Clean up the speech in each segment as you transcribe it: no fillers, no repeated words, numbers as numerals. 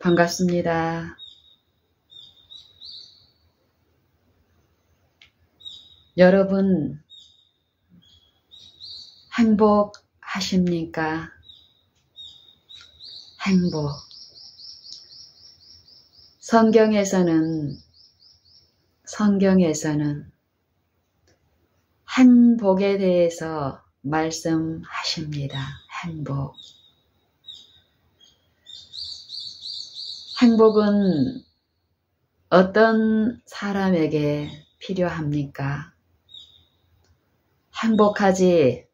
반갑습니다. 여러분, 행복하십니까? 행복. 성경에서는 행복에 대해서 말씀하십니다. 행복. 행복은 어떤 사람에게 필요합니까? 행복하지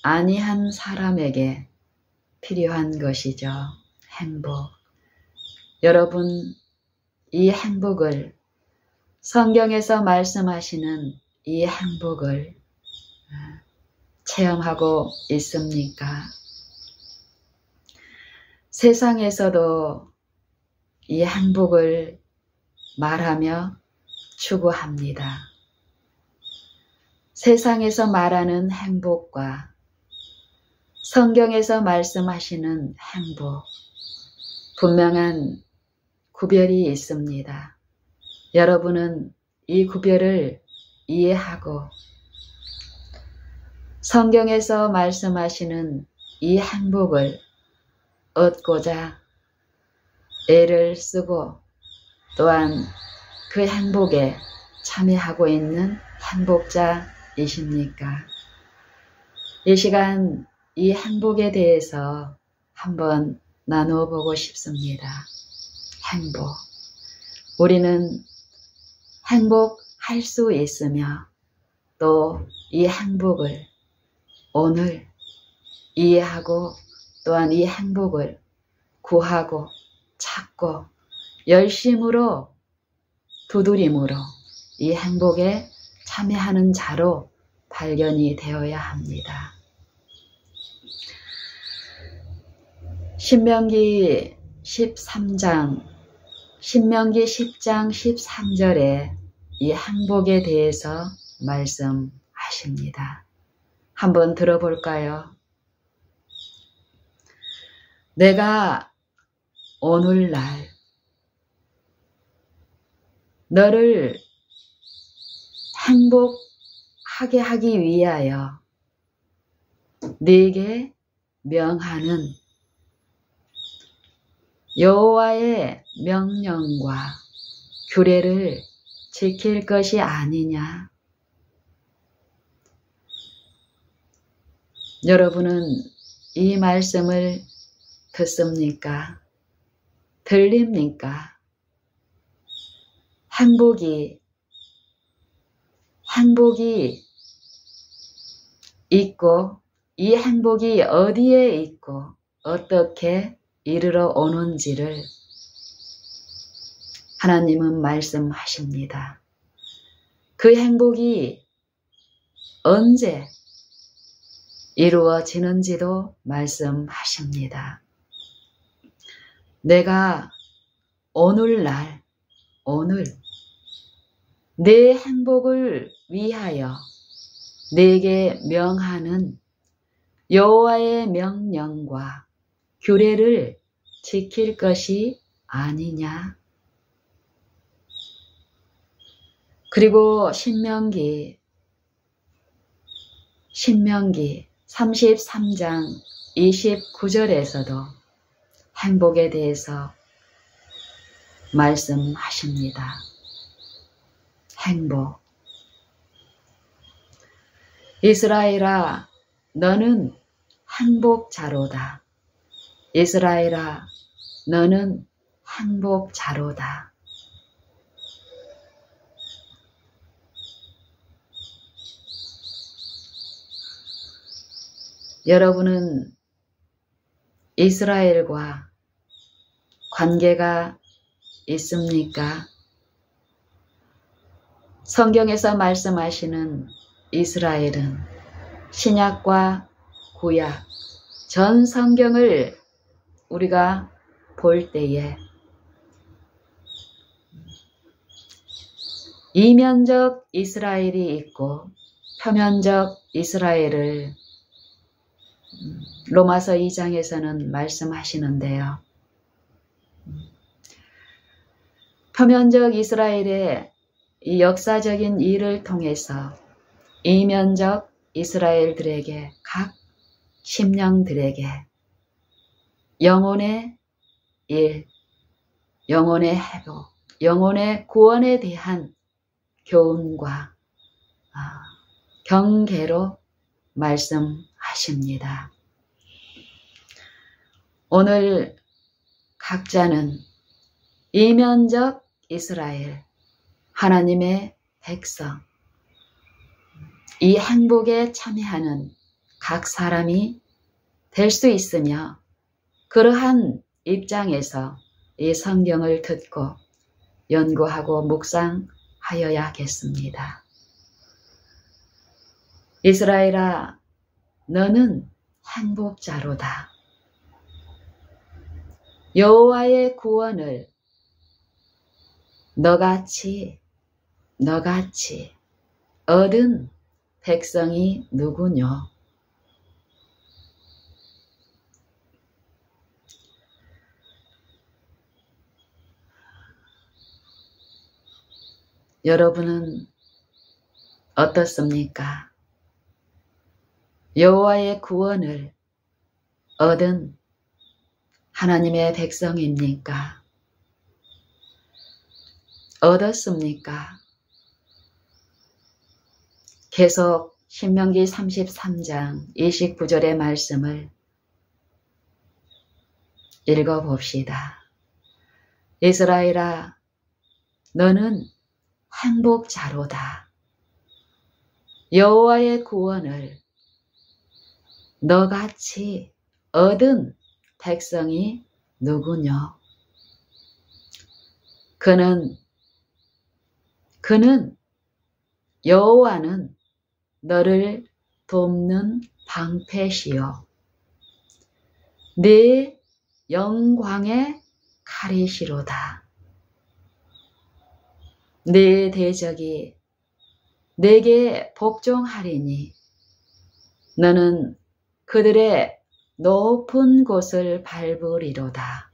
아니한 사람에게 필요한 것이죠. 행복. 여러분, 이 행복을, 성경에서 말씀하시는 이 행복을 체험하고 있습니까? 세상에서도 이 행복을 말하며 추구합니다. 세상에서 말하는 행복과 성경에서 말씀하시는 행복, 분명한 구별이 있습니다. 여러분은 이 구별을 이해하고 성경에서 말씀하시는 이 행복을 얻고자 애를 쓰고 또한 그 행복에 참여하고 있는 행복자이십니까? 이 시간 이 행복에 대해서 한번 나누어 보고 싶습니다. 행복. 우리는 행복할 수 있으며 또 이 행복을 오늘 이해하고 또한 이 행복을 구하고 찾고 열심으로 두드림으로 이 행복에 참여하는 자로 발견이 되어야 합니다. 신명기 10장 13절에 이 행복에 대해서 말씀하십니다. 한번 들어볼까요? 내가 오늘날 너를 행복하게 하기 위하여 네게 명하는 여호와의 명령과 규례를 지킬 것이 아니냐. 여러분은 이 말씀을 듣습니까? 들립니까? 행복이 있고 이 행복이 어디에 있고 어떻게 이르러 오는지를 하나님은 말씀하십니다. 그 행복이 언제 이루어지는지도 말씀하십니다. 내가 오늘 내 행복을 위하여 내게 명하는 여호와의 명령과 규례를 지킬 것이 아니냐. 그리고 신명기 33장 29절에서도 행복에 대해서 말씀하십니다. 행복. 이스라엘아, 너는 행복자로다. 이스라엘아, 너는 행복자로다. 여러분은 이스라엘과 관계가 있습니까? 성경에서 말씀하시는 이스라엘은 신약과 구약, 전 성경을 우리가 볼 때에 이면적 이스라엘이 있고 표면적 이스라엘을 로마서 2장에서는 말씀하시는데요. 표면적 이스라엘의 이 역사적인 일을 통해서 이면적 이스라엘들에게 각 심령들에게 영혼의 일, 영혼의 회복, 영혼의 구원에 대한 교훈과 경계로 말씀하십니다. 오늘 각자는 이면적 이스라엘, 하나님의 백성, 이 행복에 참여하는 각 사람이 될 수 있으며 그러한 입장에서 이 성경을 듣고 연구하고 묵상하여야겠습니다. 이스라엘아, 너는 행복자로다. 여호와의 구원을 너같이 얻은 백성이 누구뇨? 여러분은 어떻습니까? 여호와의 구원을 얻은 하나님의 백성입니까? 얻었습니까? 계속 신명기 33장 29절의 말씀을 읽어봅시다. 이스라엘아, 너는 행복자로다. 여호와의 구원을 너같이 얻은 백성이 누구뇨? 그는 여호와는 너를 돕는 방패시요 네 영광의 칼이시로다. 네 대적이 내게 복종하리니 너는 그들의 높은 곳을 밟으리로다.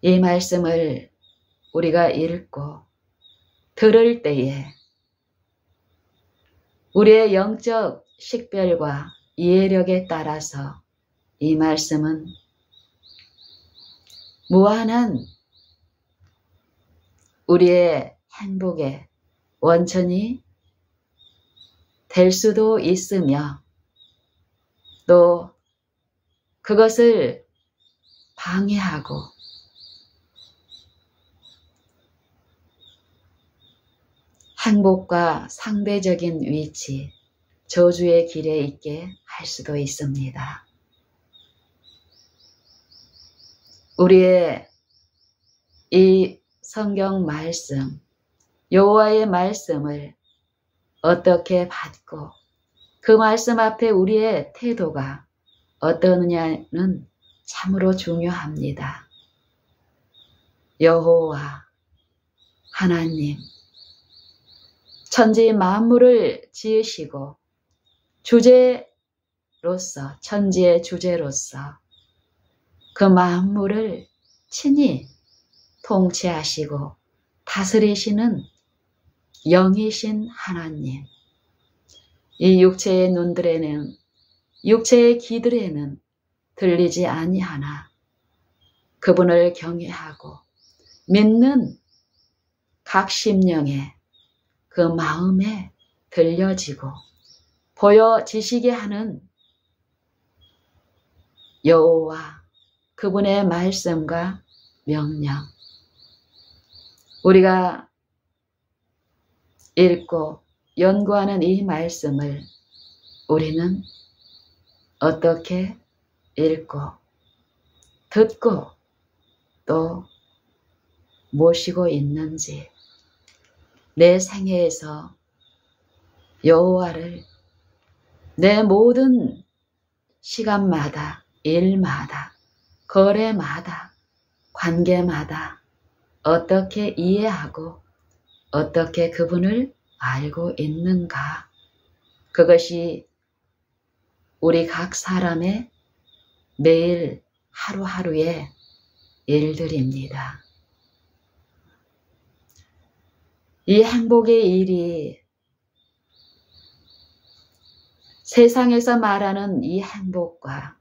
이 말씀을 우리가 읽고 들을 때에 우리의 영적 식별과 이해력에 따라서 이 말씀은 무한한 우리의 행복의 원천이 될 수도 있으며 또 그것을 방해하고 행복과 상대적인 위치, 저주의 길에 있게 할 수도 있습니다. 우리의 이 성경 말씀, 여호와의 말씀을 어떻게 받고 그 말씀 앞에 우리의 태도가 어떠느냐는 참으로 중요합니다. 여호와 하나님, 천지 만물을 지으시고 주제로서, 천지의 주제로서 그 만물을 친히 통치하시고 다스리시는 영이신 하나님, 이 육체의 눈들에는, 육체의 귀들에는 들리지 아니하나 그분을 경외하고 믿는 각 심령에 그 마음에 들려지고 보여지시게 하는 여호와 그분의 말씀과 명령, 우리가 읽고 연구하는 이 말씀을 우리는 어떻게 읽고 듣고 또 모시고 있는지, 내 생애에서 여호와를 내 모든 시간마다, 일마다, 거래마다, 관계마다 어떻게 이해하고 어떻게 그분을 알고 있는가? 그것이 우리 각 사람의 매일 하루하루의 일들입니다. 이 행복의 일이 세상에서 말하는 이 행복과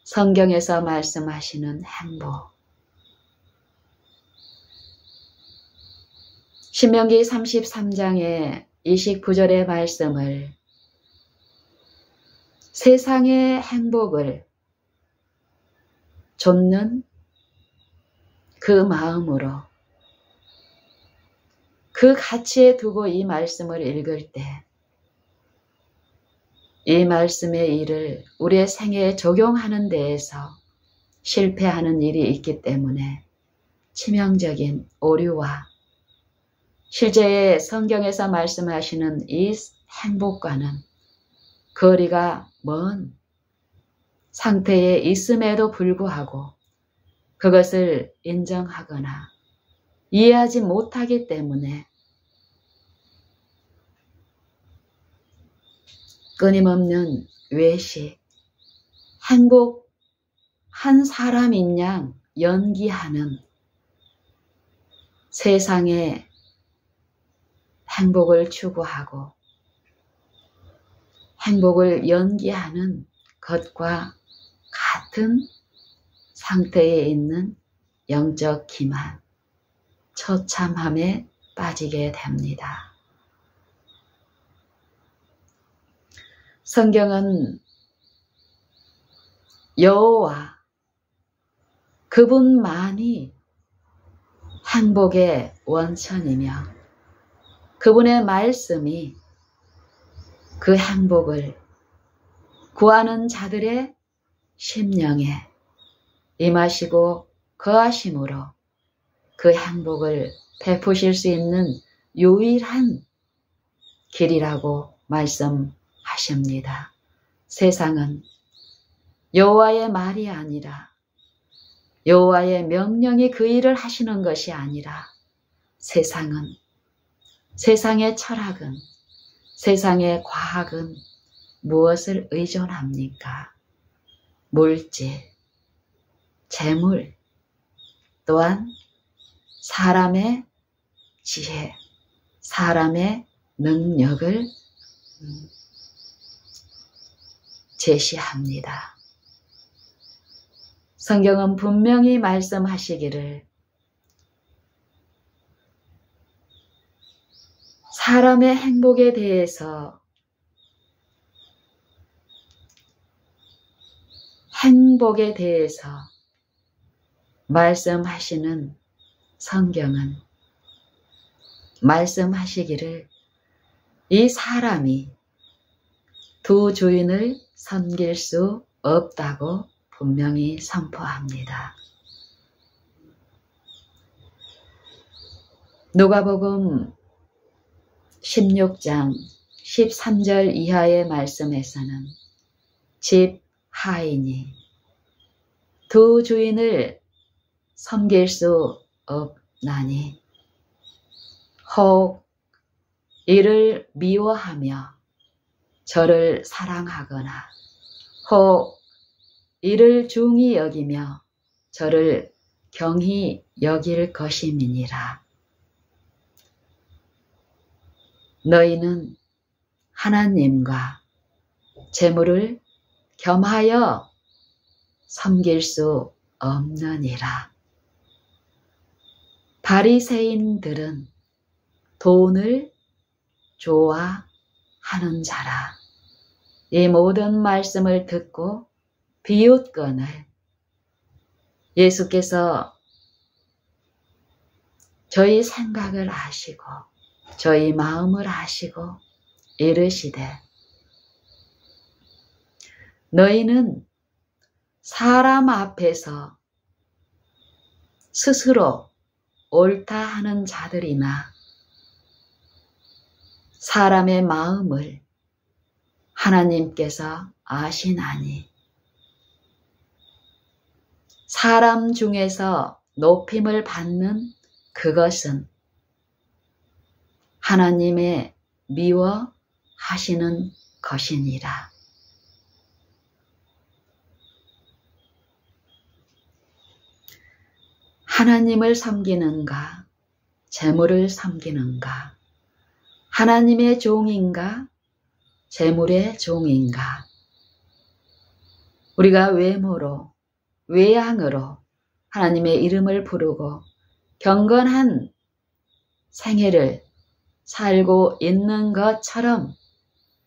성경에서 말씀하시는 행복, 신명기 33장의 29절의 말씀을 세상의 행복을 좇는 그 마음으로 그 가치에 두고 이 말씀을 읽을 때 이 말씀의 일을 우리의 생애에 적용하는 데에서 실패하는 일이 있기 때문에 치명적인 오류와 실제의 성경에서 말씀하시는 이 행복과는 거리가 먼 상태에 있음에도 불구하고 그것을 인정하거나 이해하지 못하기 때문에 끊임없는 외식, 행복 한 사람인 양 연기하는 세상의 행복을 추구하고 행복을 연기하는 것과 같은 상태에 있는 영적 기만, 처참함에 빠지게 됩니다. 성경은 여호와 그분만이 행복의 원천이며 그분의 말씀이 그 행복을 구하는 자들의 심령에 임하시고 거하심으로 그 행복을 베푸실 수 있는 유일한 길이라고 말씀하십니다. 세상은 여호와의 말이 아니라 여호와의 명령이 그 일을 하시는 것이 아니라 세상은, 세상의 철학은, 세상의 과학은 무엇을 의존합니까? 물질, 재물, 또한 사람의 지혜, 사람의 능력을 제시합니다. 성경은 분명히 말씀하시기를 사람의 행복에 대해서 말씀하시는 성경은 말씀하시기를 이 사람이 두 주인을 섬길 수 없다고 분명히 선포합니다. 누가복음 16장 13절 이하의 말씀에서는 집 하인이 두 주인을 섬길 수 없나니 혹 이를 미워하며 저를 사랑하거나 혹 이를 중히 여기며 저를 경히 여길 것임이니라. 너희는 하나님과 재물을 겸하여 섬길 수 없느니라. 바리새인들은 돈을 좋아하는 자라. 이 모든 말씀을 듣고 비웃거늘 예수께서 저희 생각을 아시고 저희 마음을 아시고 이르시되 너희는 사람 앞에서 스스로 옳다 하는 자들이나 사람의 마음을 하나님께서 아시나니 사람 중에서 높임을 받는 그것은 하나님의 미워하시는 것이니라. 하나님을 섬기는가, 재물을 섬기는가, 하나님의 종인가, 재물의 종인가. 우리가 외모로, 외양으로 하나님의 이름을 부르고 경건한 생애를 살고 있는 것처럼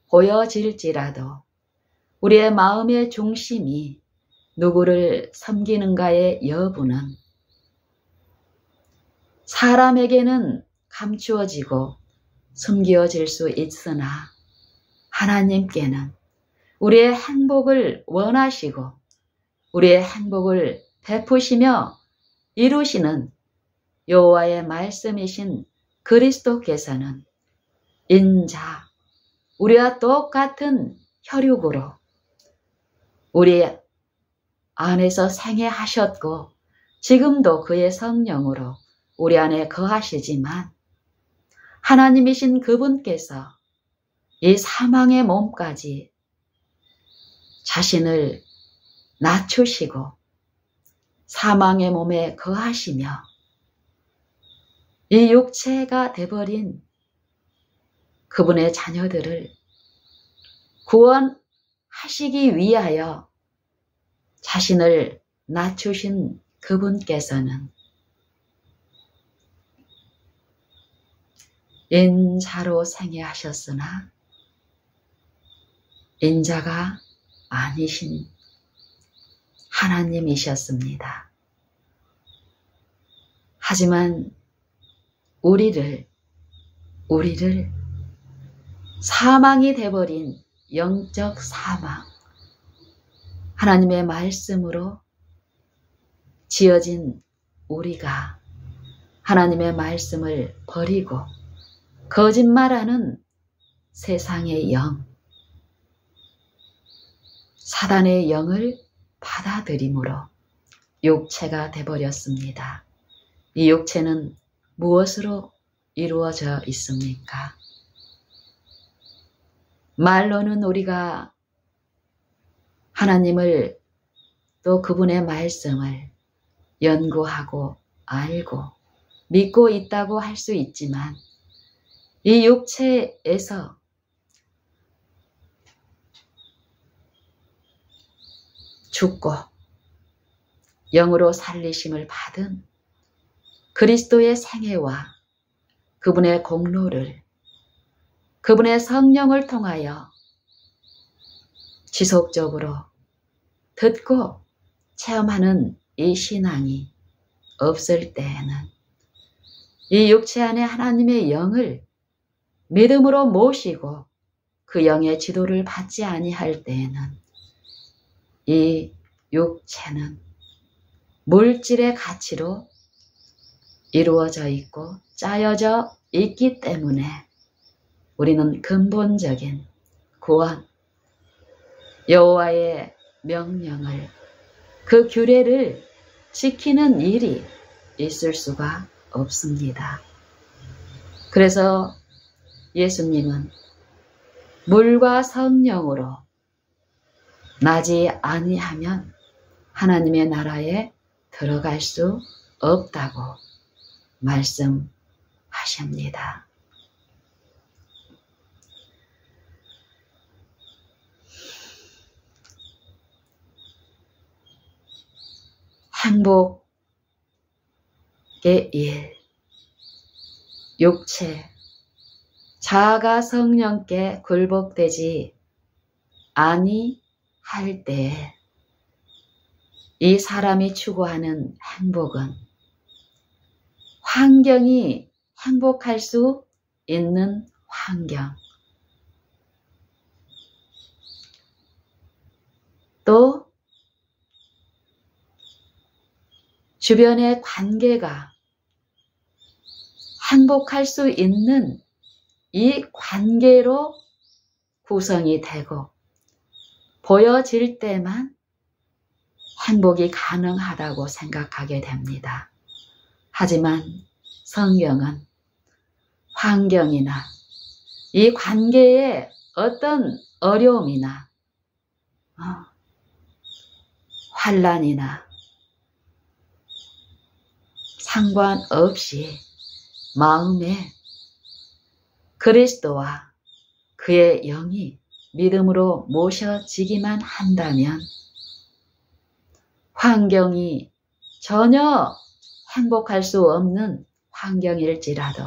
보여질지라도 우리의 마음의 중심이 누구를 섬기는가의 여부는 사람에게는 감추어지고 숨겨질 수 있으나 하나님께는 우리의 행복을 원하시고 우리의 행복을 베푸시며 이루시는 여호와의 말씀이신 그리스도께서는 인자, 우리와 똑같은 혈육으로 우리 안에서 생애하셨고 지금도 그의 성령으로 우리 안에 거하시지만 하나님이신 그분께서 이 사망의 몸까지 자신을 낮추시고 사망의 몸에 거하시며 이 육체가 돼버린 그분의 자녀들을 구원하시기 위하여 자신을 낮추신 그분께서는 인자로 생애하셨으나 인자가 아니신 하나님이셨습니다. 하지만 우리를 사망이 돼버린 영적 사망, 하나님의 말씀으로 지어진 우리가 하나님의 말씀을 버리고 거짓말하는 세상의 영, 사단의 영을 받아들임으로 육체가 되어버렸습니다. 이 육체는 무엇으로 이루어져 있습니까? 말로는 우리가 하나님을 또 그분의 말씀을 연구하고 알고 믿고 있다고 할 수 있지만 이 육체에서 죽고 영으로 살리심을 받은 그리스도의 생애와 그분의 공로를 그분의 성령을 통하여 지속적으로 듣고 체험하는 이 신앙이 없을 때에는 이 육체 안에 하나님의 영을 믿음으로 모시고 그 영의 지도를 받지 아니할 때에는 이 육체는 물질의 가치로 이루어져 있고 짜여져 있기 때문에 우리는 근본적인 구원, 여호와의 명령을, 그 규례를 지키는 일이 있을 수가 없습니다. 그래서 예수님은 물과 성령으로 나지 아니하면 하나님의 나라에 들어갈 수 없다고 말씀하십니다. 행복의 일, 육체, 자아가 성령께 굴복되지 아니할 때에 이 사람이 추구하는 행복은 환경이 행복할 수 있는 환경, 또 주변의 관계가 행복할 수 있는 이 관계로 구성이 되고 보여질 때만 행복이 가능하다고 생각하게 됩니다. 하지만 성경은 환경이나 이 관계의 어떤 어려움이나 환난이나 상관없이 마음에 그리스도와 그의 영이 믿음으로 모셔지기만 한다면 환경이 전혀 행복할 수 없는 환경일지라도,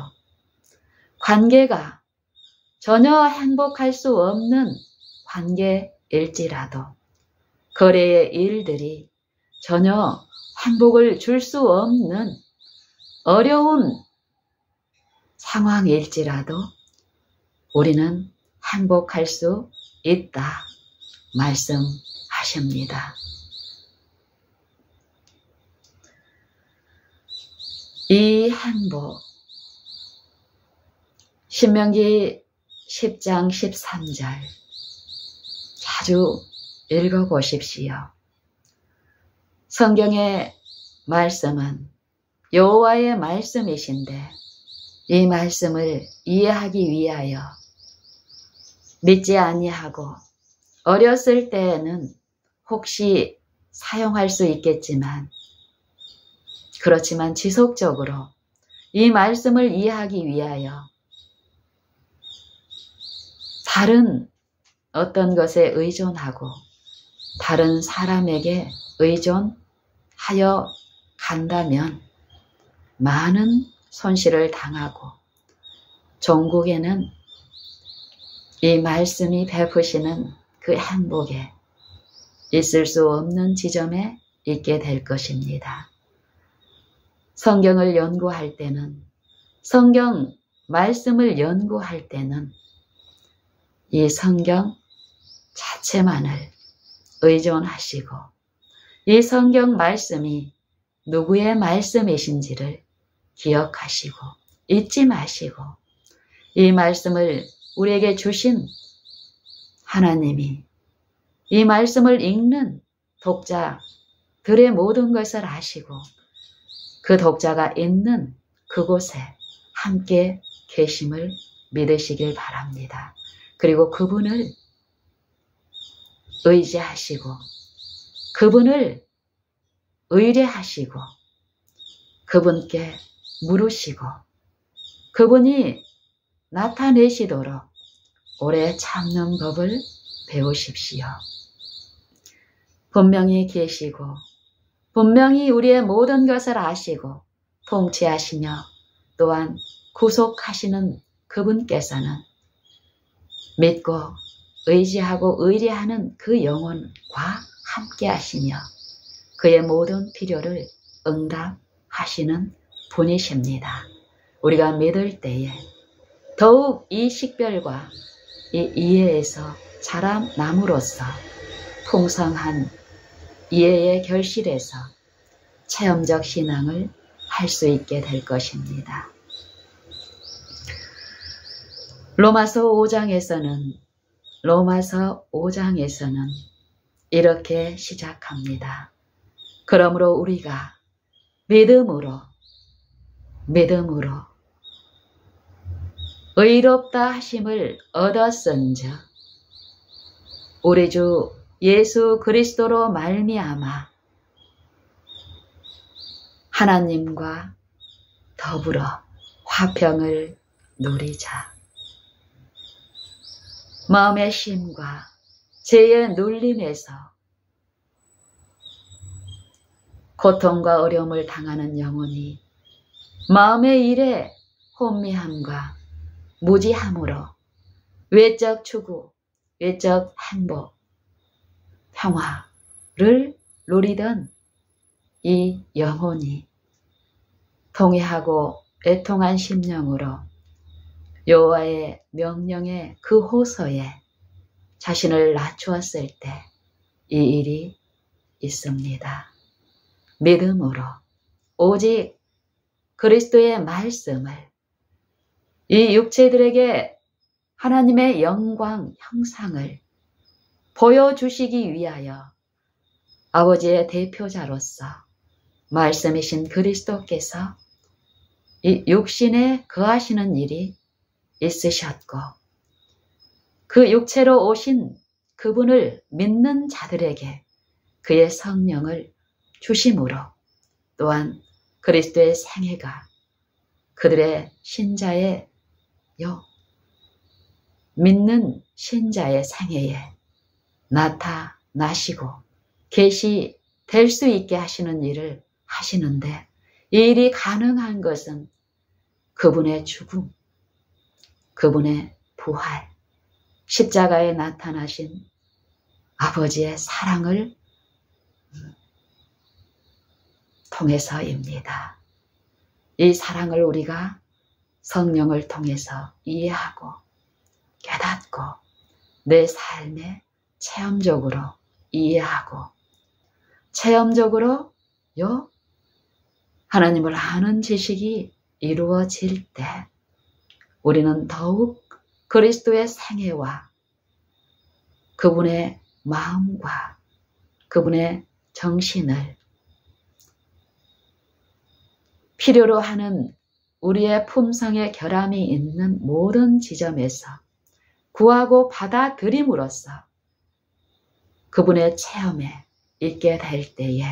관계가 전혀 행복할 수 없는 관계일지라도, 거래의 일들이 전혀 행복을 줄 수 없는 어려운 상황일지라도 우리는 행복할 수 있다 말씀하십니다. 이 행복, 신명기 10장 13절 자주 읽어보십시오. 성경의 말씀은 여호와의 말씀이신데 이 말씀을 이해하기 위하여 믿지 아니하고 어렸을 때에는 혹시 사용할 수 있겠지만, 그렇지만 지속적으로 이 말씀을 이해하기 위하여 다른 어떤 것에 의존하고 다른 사람에게 의존하여 간다면 많은 손실을 당하고 종국에는 이 말씀이 베푸시는 그 행복에 있을 수 없는 지점에 있게 될 것입니다. 성경을 연구할 때는, 성경 말씀을 연구할 때는 이 성경 자체만을 의존하시고 이 성경 말씀이 누구의 말씀이신지를 기억하시고 잊지 마시고 이 말씀을 우리에게 주신 하나님이 이 말씀을 읽는 독자들의 모든 것을 아시고 그 독자가 있는 그곳에 함께 계심을 믿으시길 바랍니다. 그리고 그분을 의지하시고 그분을 의뢰하시고 그분께 물으시고 그분이 나타내시도록 오래 참는 법을 배우십시오. 분명히 계시고 분명히 우리의 모든 것을 아시고 통치하시며 또한 구속하시는 그분께서는 믿고 의지하고 의뢰하는 그 영혼과 함께 하시며 그의 모든 필요를 응답하시는 분이십니다. 우리가 믿을 때에 더욱 이 식별과 이 이해에서 자라남으로써 풍성한 이해의 결실에서 체험적 신앙을 할 수 있게 될 것입니다. 로마서 5장에서는 이렇게 시작합니다. 그러므로 우리가 믿음으로 의롭다 하심을 얻었은즉 우리 주 예수 그리스도로 말미암아 하나님과 더불어 화평을 누리자. 마음의 심과 죄의 눌림에서 고통과 어려움을 당하는 영혼이 마음의 일에 혼미함과 무지함으로 외적 추구, 외적 행복, 평화를 누리던 이 영혼이 통회하고 애통한 심령으로 여호와의 명령의 그 호소에 자신을 낮추었을 때 이 일이 있습니다. 믿음으로 오직 그리스도의 말씀을 이 육체들에게 하나님의 영광 형상을 보여주시기 위하여 아버지의 대표자로서 말씀이신 그리스도께서 이 육신에 거하시는 일이 있으셨고 그 육체로 오신 그분을 믿는 자들에게 그의 성령을 주심으로 또한 그리스도의 생애가 그들의 신자의 믿는 신자의 생애에 나타나시고 계시될 수 있게 하시는 일을 하시는데, 이 일이 가능한 것은 그분의 죽음, 그분의 부활, 십자가에 나타나신 아버지의 사랑을 통해서입니다. 이 사랑을 우리가 성령을 통해서 이해하고 깨닫고 내 삶에 체험적으로 이해하고 체험적으로 하나님을 아는 지식이 이루어질 때 우리는 더욱 그리스도의 생애와 그분의 마음과 그분의 정신을 필요로 하는 우리의 품성의 결함이 있는 모든 지점에서 구하고 받아들임으로써 그분의 체험에 있게 될 때에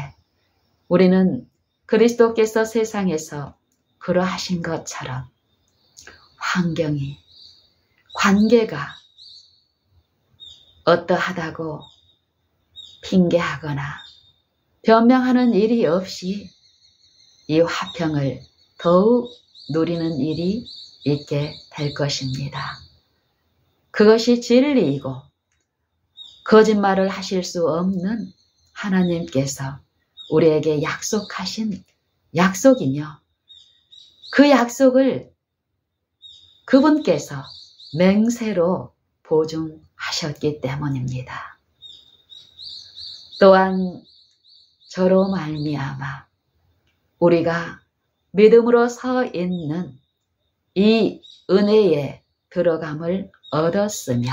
우리는 그리스도께서 세상에서 그러하신 것처럼 환경이, 관계가 어떠하다고 핑계하거나 변명하는 일이 없이 이 화평을 더욱 누리는 일이 있게 될 것입니다. 그것이 진리이고 거짓말을 하실 수 없는 하나님께서 우리에게 약속하신 약속이며 그 약속을 그분께서 맹세로 보증하셨기 때문입니다. 또한 저로 말미암아 우리가 믿음으로 서 있는 이 은혜에 들어감을 얻었으며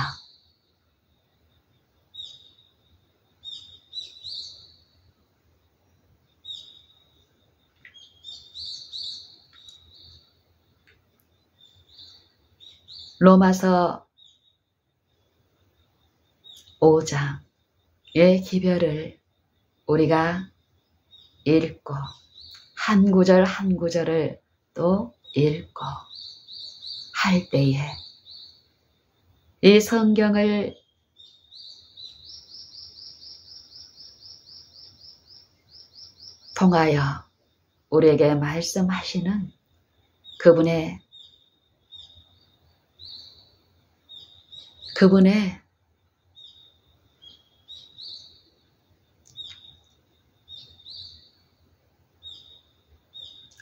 로마서 5장의 기별을 우리가 읽고 한 구절 한 구절을 또 읽고 할 때에 이 성경을 통하여 우리에게 말씀하시는 그분의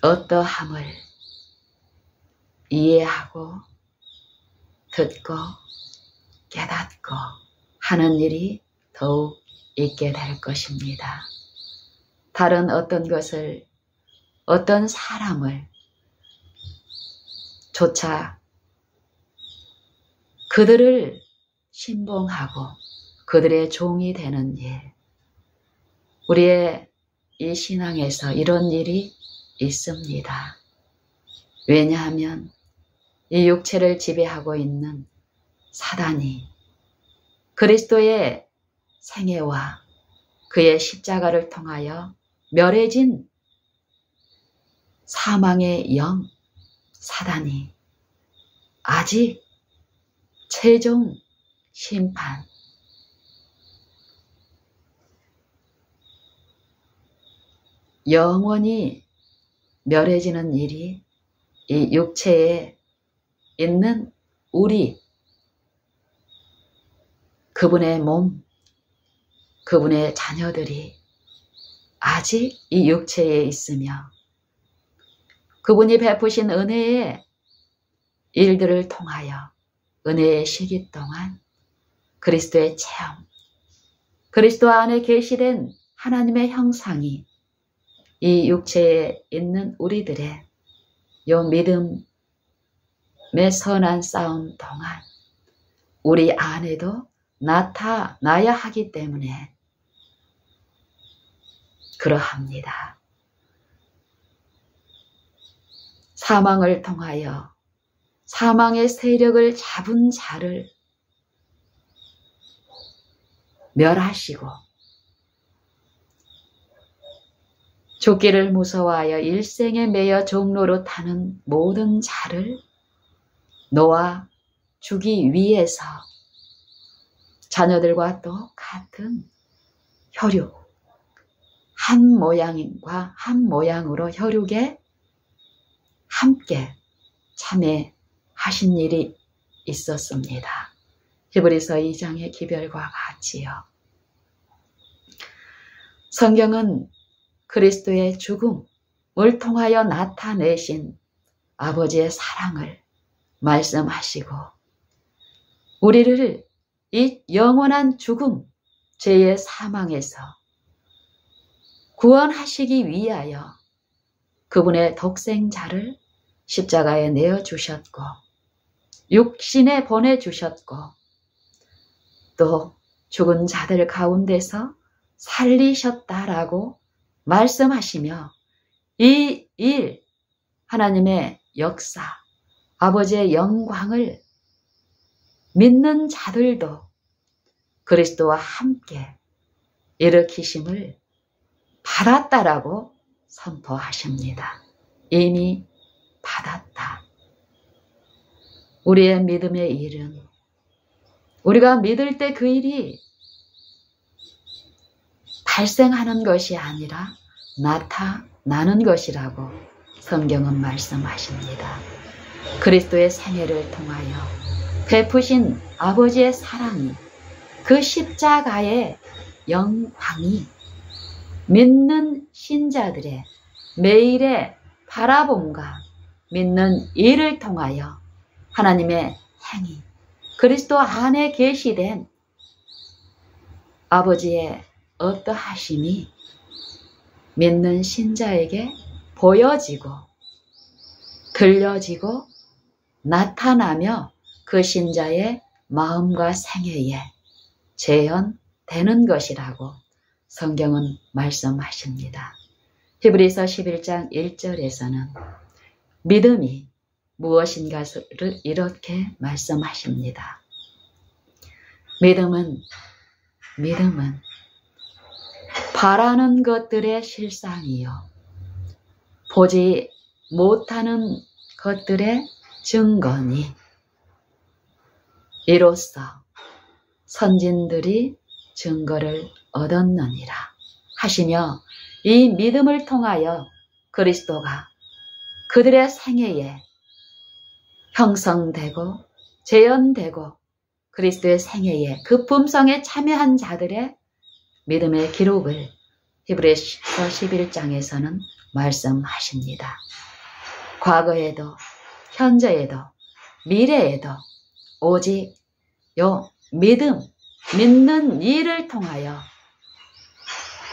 어떠함을 이해하고 듣고 깨닫고 하는 일이 더욱 있게 될 것입니다. 다른 어떤 것을, 어떤 사람을 조차 그들을 신봉하고 그들의 종이 되는 일, 우리의 이 신앙에서 이런 일이 있습니다. 왜냐하면 이 육체를 지배하고 있는 사단이 그리스도의 생애와 그의 십자가를 통하여 멸해진 사망의 영, 사단이 아직 최종 심판, 영원히 멸해지는 일이 이 육체에 있는 우리, 그분의 몸, 그분의 자녀들이 아직 이 육체에 있으며 그분이 베푸신 은혜의 일들을 통하여 은혜의 시기 동안 그리스도의 체험, 그리스도 안에 계시된 하나님의 형상이 이 육체에 있는 우리들의 요 믿음의 선한 싸움 동안 우리 안에도 나타나야 하기 때문에 그러합니다. 사망을 통하여 사망의 세력을 잡은 자를 멸하시고 죽기를 무서워하여 일생에 매여 종로로 타는 모든 자를 놓아 주기 위해서 자녀들과 똑같은 혈육, 한 모양과 한 모양으로 혈육에 함께 참여하신 일이 있었습니다. 히브리서 2장의 기별과 같지요. 성경은 그리스도의 죽음을 통하여 나타내신 아버지의 사랑을 말씀하시고 우리를 이 영원한 죽음, 죄의 사망에서 구원하시기 위하여 그분의 독생자를 십자가에 내어주셨고 육신에 보내주셨고 또 죽은 자들 가운데서 살리셨다라고 말씀하시며 이 일, 하나님의 역사, 아버지의 영광을 믿는 자들도 그리스도와 함께 일으키심을 받았다라고 선포하십니다. 이미 받았다. 우리의 믿음의 일은 우리가 믿을 때 그 일이 발생하는 것이 아니라 나타나는 것이라고 성경은 말씀하십니다. 그리스도의 생애를 통하여 베푸신 아버지의 사랑이 그 십자가의 영광이 믿는 신자들의 매일의 바라봄과 믿는 일을 통하여 하나님의 행위, 그리스도 안에 계시된 아버지의 어떠하심이 믿는 신자에게 보여지고 들려지고 나타나며 그 신자의 마음과 생애에 재현되는 것이라고 성경은 말씀하십니다. 히브리서 11장 1절에서는 믿음이 무엇인가를 이렇게 말씀하십니다. 믿음은 바라는 것들의 실상이요 보지 못하는 것들의 증거니 이로써 선진들이 증거를 얻었느니라 하시며 이 믿음을 통하여 그리스도가 그들의 생애에 형성되고 재현되고 그리스도의 생애에 그 품성에 참여한 자들의 믿음의 기록을 히브리서 11장에서는 말씀하십니다. 과거에도 현재에도 미래에도 오직 요 믿는 일을 통하여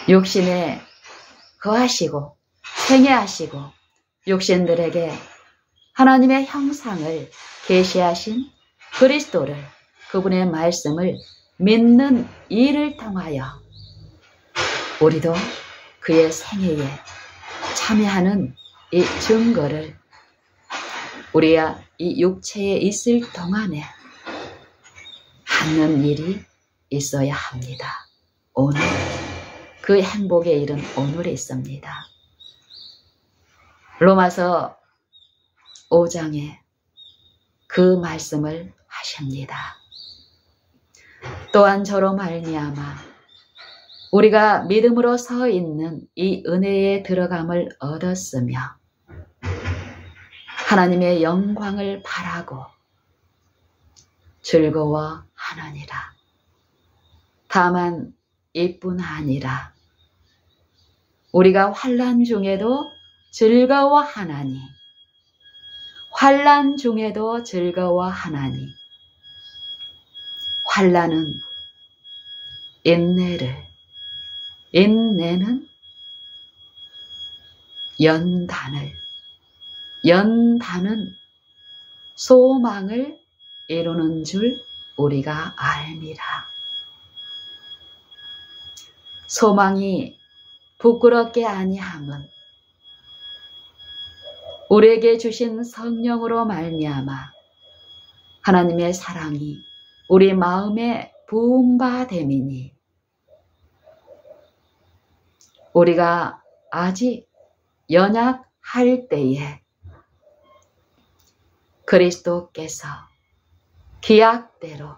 육신에 거하시고 생애하시고 육신들에게 하나님의 형상을 계시하신 그리스도를 그분의 말씀을 믿는 일을 통하여 우리도 그의 생애에 참여하는 이 증거를 우리가 이 육체에 있을 동안에 받는 일이 있어야 합니다. 오늘 그 행복의 일은 오늘에 있습니다. 로마서 5장에 그 말씀을 하십니다. 또한 저로 말미암아 우리가 믿음으로 서 있는 이 은혜에 들어감을 얻었으며 하나님의 영광을 바라고 즐거워하느니라. 다만 이뿐 아니라 우리가 환난 중에도 즐거워하나니 환난 중에도 즐거워하나니 환난은 인내는 연단은 소망을 이루는 줄 우리가 알미라. 소망이 부끄럽게 아니함은 우리에게 주신 성령으로 말미암아 하나님의 사랑이 우리 마음에 부은 바 됨이니 우리가 아직 연약할 때에 그리스도께서 기약대로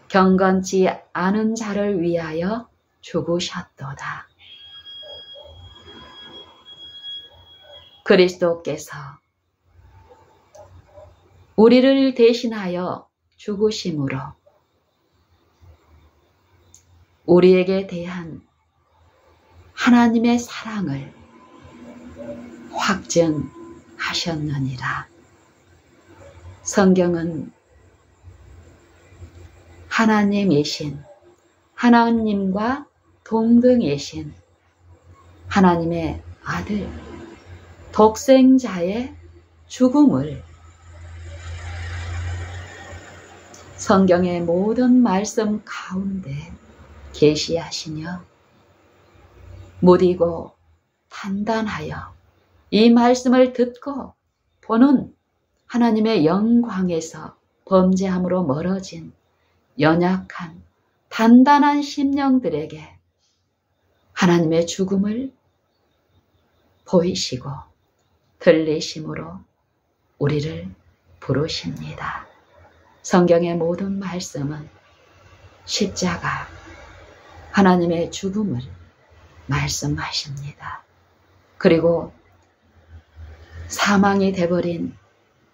경건치 않은 자를 위하여 죽으셨도다. 그리스도께서 우리를 대신하여 죽으심으로 우리에게 대한 하나님의 사랑을 확증하셨느니라. 성경은 하나님이신, 하나님과 동등이신 하나님의 아들, 독생자의 죽음을 성경의 모든 말씀 가운데 계시하시며 무디고 단단하여 이 말씀을 듣고 보는 하나님의 영광에서 범죄함으로 멀어진 연약한 단단한 심령들에게 하나님의 죽음을 보이시고 들리심으로 우리를 부르십니다. 성경의 모든 말씀은 십자가, 하나님의 죽음을 말씀하십니다. 그리고 사망이 되어버린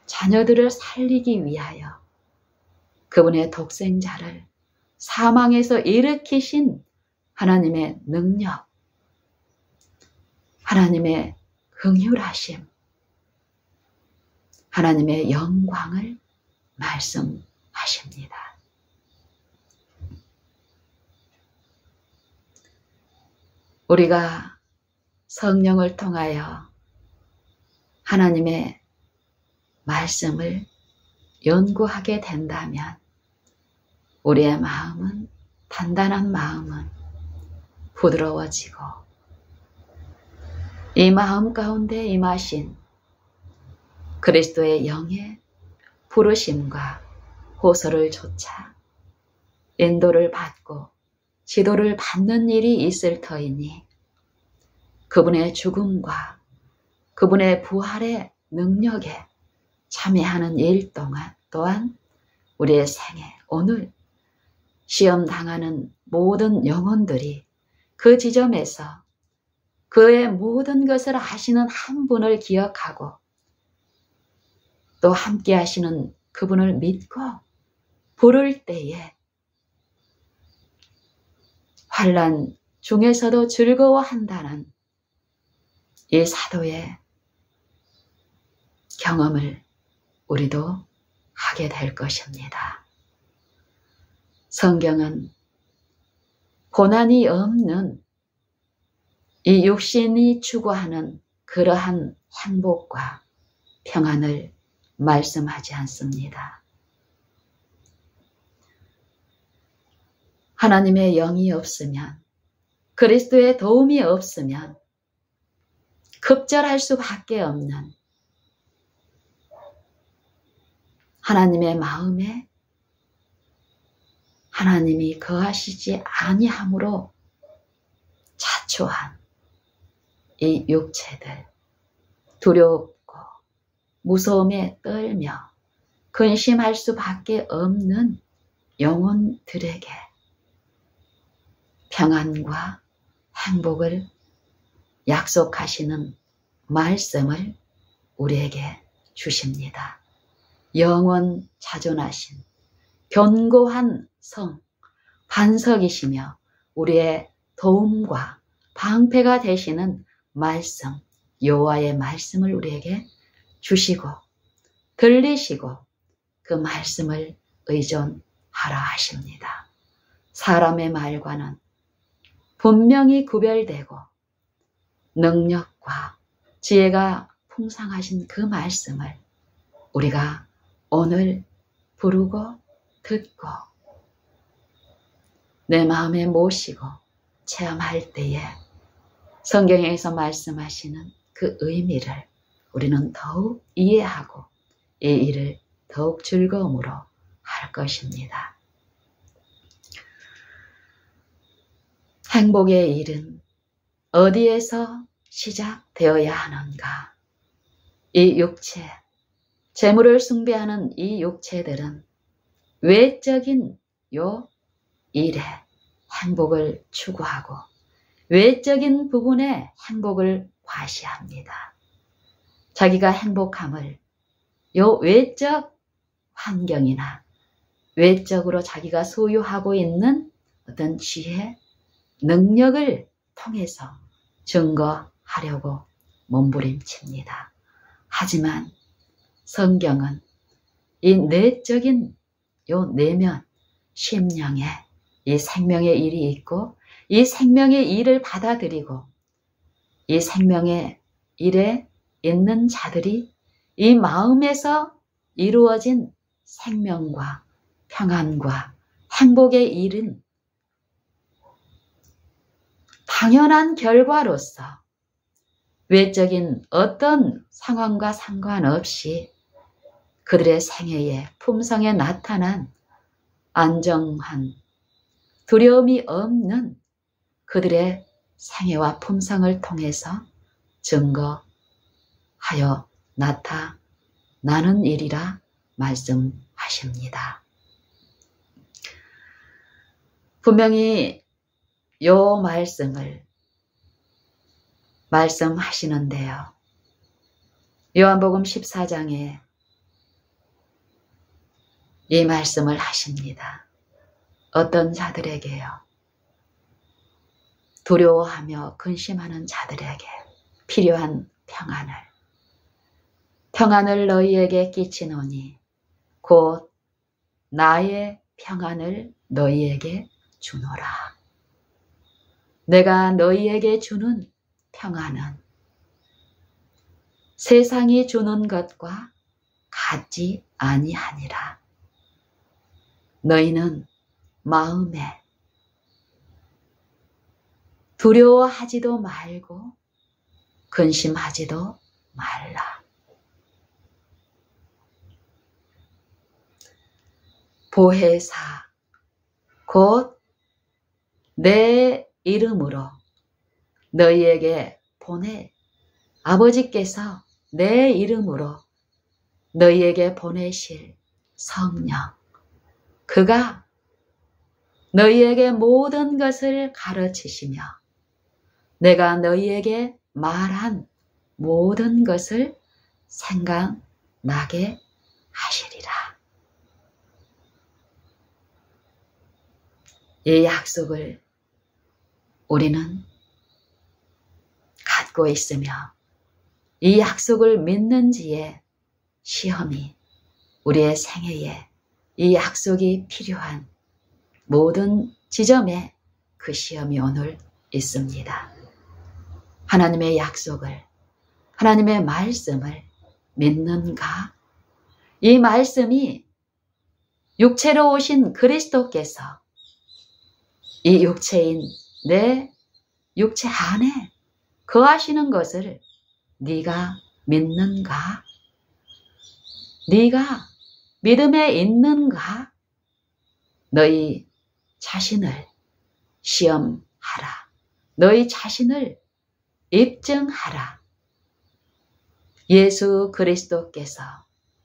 자녀들을 살리기 위하여 그분의 독생자를 사망에서 일으키신 하나님의 능력, 하나님의 긍휼하심, 하나님의 영광을 말씀하십니다. 우리가 성령을 통하여 하나님의 말씀을 연구하게 된다면 우리의 마음은, 단단한 마음은 부드러워지고 이 마음 가운데 임하신 그리스도의 영의 부르심과 호소를 조차 인도를 받고 지도를 받는 일이 있을 터이니 그분의 죽음과 그분의 부활의 능력에 참여하는 일 또한 우리의 생애, 오늘 시험당하는 모든 영혼들이 그 지점에서 그의 모든 것을 하시는 한 분을 기억하고 또 함께 하시는 그분을 믿고 부를 때에 환난 중에서도 즐거워한다는 이 사도의 경험을 우리도 하게 될 것입니다. 성경은 고난이 없는 이 육신이 추구하는 그러한 행복과 평안을 말씀하지 않습니다. 하나님의 영이 없으면, 그리스도의 도움이 없으면 급절할 수밖에 없는 하나님의 마음에 하나님이 거하시지 아니함으로 자초한 이 육체들, 두렵고 무서움에 떨며 근심할 수밖에 없는 영혼들에게 평안과 행복을 약속하시는 말씀을 우리에게 주십니다. 영원 자존하신 견고한 성, 반석이시며 우리의 도움과 방패가 되시는 말씀, 여호와의 말씀을 우리에게 주시고 들리시고 그 말씀을 의존하라 하십니다. 사람의 말과는 분명히 구별되고 능력과 지혜가 풍성하신 그 말씀을 우리가 오늘 부르고 듣고 내 마음에 모시고 체험할 때에 성경에서 말씀하시는 그 의미를 우리는 더욱 이해하고 이 일을 더욱 즐거움으로 할 것입니다. 행복의 일은 어디에서 시작되어야 하는가? 이 육체, 재물을 숭배하는 이 육체들은 외적인 요 일에 행복을 추구하고 외적인 부분에 행복을 과시합니다. 자기가 행복함을 요 외적 환경이나 외적으로 자기가 소유하고 있는 어떤 지혜, 능력을 통해서 증거하려고 몸부림칩니다. 하지만 성경은 이 내적인 요 내면 심령에 이 생명의 일이 있고 이 생명의 일을 받아들이고 이 생명의 일에 있는 자들이 이 마음에서 이루어진 생명과 평안과 행복의 일은 당연한 결과로서 외적인 어떤 상황과 상관없이 그들의 생애에 품성에 나타난 안정한 두려움이 없는 그들의 생애와 품성을 통해서 증거하여 나타나는 일이라 말씀하십니다. 분명히 요 말씀을 말씀하시는데요. 요한복음 14장에 이 말씀을 하십니다. 어떤 자들에게요? 두려워하며 근심하는 자들에게 필요한 평안을 너희에게 끼치노니 곧 나의 평안을 너희에게 주노라. 내가 너희에게 주는 평안은 세상이 주는 것과 같지 아니하니라. 너희는 마음에 두려워하지도 말고 근심하지도 말라. 보혜사 곧 내 이름으로 너희에게 보내 아버지께서 내 이름으로 너희에게 보내실 성령 그가 너희에게 모든 것을 가르치시며 내가 너희에게 말한 모든 것을 생각나게 하시리라. 이 약속을 우리는 갖고 있으며 이 약속을 믿는지에 시험이 우리의 생애에 이 약속이 필요한 모든 지점에 그 시험이 오늘 있습니다. 하나님의 약속을, 하나님의 말씀을 믿는가? 이 말씀이 육체로 오신 그리스도께서 이 육체인 내 육체 안에 거하시는 것을 네가 믿는가? 네가 믿음에 있는가? 너희 자신을 시험하라. 너희 자신을 입증하라. 예수 그리스도께서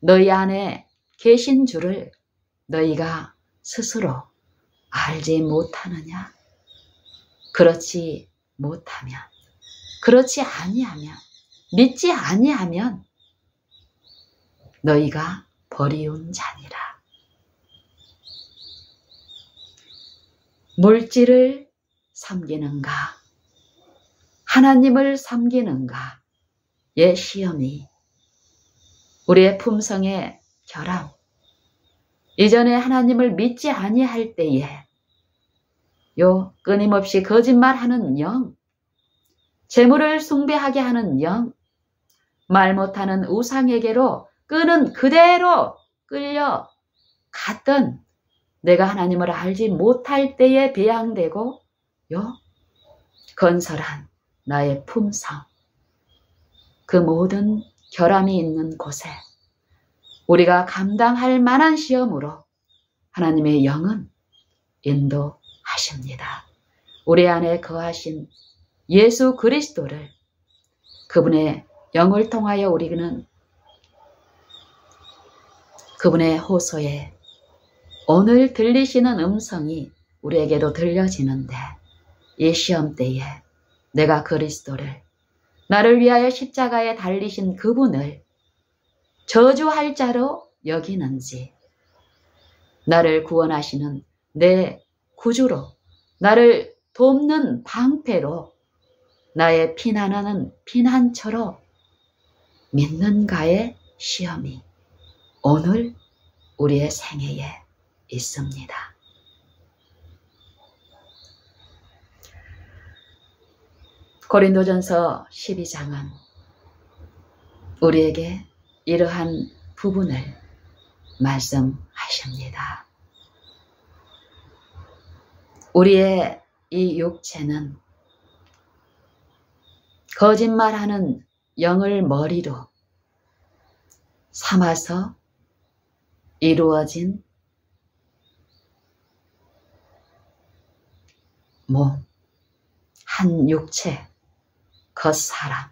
너희 안에 계신 줄을 너희가 스스로 알지 못하느냐? 그렇지 못하면, 그렇지 아니하면, 믿지 아니하면 너희가 버리운 자니라. 물질을 섬기는가? 하나님을 섬기는가? 의 시험이 우리의 품성의 결함, 이전에 하나님을 믿지 아니할 때에 요 끊임없이 거짓말하는 영, 재물을 숭배하게 하는 영, 말 못하는 우상에게로 끄는 그대로 끌려갔던 내가 하나님을 알지 못할 때에 배양되고 요 건설한 나의 품성, 그 모든 결함이 있는 곳에 우리가 감당할 만한 시험으로 하나님의 영은 인도하십니다. 우리 안에 거하신 예수 그리스도를 그분의 영을 통하여 우리는 그분의 호소에 오늘 들리시는 음성이 우리에게도 들려지는데, 이 시험 때에 내가 그리스도를, 나를 위하여 십자가에 달리신 그분을 저주할 자로 여기는지, 나를 구원하시는 내 구주로, 나를 돕는 방패로, 나의 피난하는 피난처로 믿는가의 시험이 오늘 우리의 생애에 있습니다. 고린도전서 12장은 우리에게 이러한 부분을 말씀하십니다. 우리의 이 육체는 거짓말하는 영을 머리로 삼아서 이루어진 몸, 한 육체, 겉사람,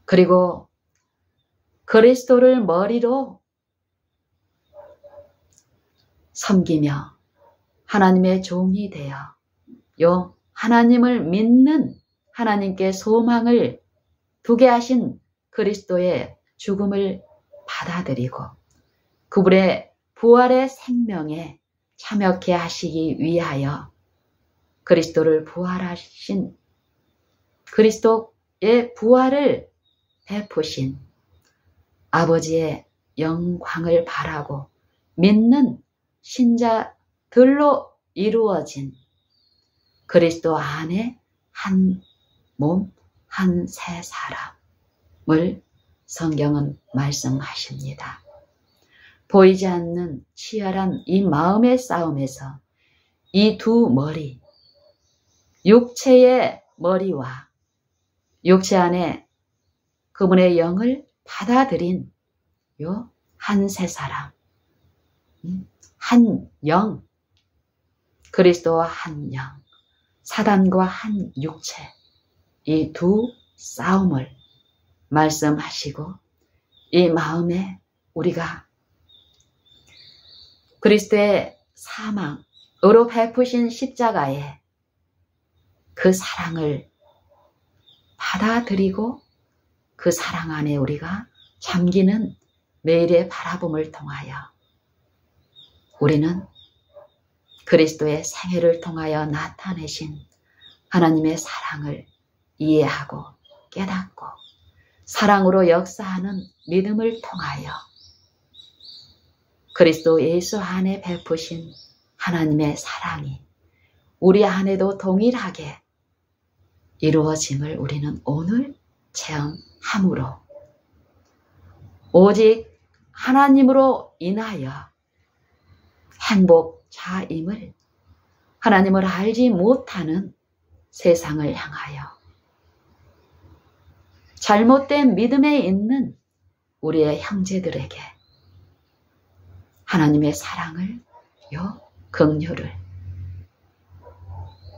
그리고 그리스도를 머리로 섬기며 하나님의 종이 되어 요 하나님을 믿는, 하나님께 소망을 두게 하신 그리스도의 죽음을 받아들이고 그분의 부활의 생명에 참여케 하시기 위하여 그리스도를 부활하신, 그리스도의 부활을 베푸신 아버지의 영광을 바라고 믿는 신자들로 이루어진 그리스도 안에 한 몸, 한 새 사람을 성경은 말씀하십니다. 보이지 않는 치열한 이 마음의 싸움에서 이 두 머리, 육체의 머리와 육체 안에 그분의 영을 받아들인 요 한 새 사람, 한 영, 그리스도와 한 영, 사단과 한 육체, 이 두 싸움을 말씀하시고 이 마음에 우리가 그리스도의 사망으로 베푸신 십자가에 그 사랑을 받아들이고 그 사랑 안에 우리가 잠기는 매일의 바라봄을 통하여 우리는 그리스도의 생애를 통하여 나타내신 하나님의 사랑을 이해하고 깨닫고 사랑으로 역사하는 믿음을 통하여 그리스도 예수 안에 베푸신 하나님의 사랑이 우리 안에도 동일하게 이루어짐을 우리는 오늘 체험함으로 오직 하나님으로 인하여 행복자임을 하나님을 알지 못하는 세상을 향하여 잘못된 믿음에 있는 우리의 형제들에게 하나님의 사랑을, 긍휼을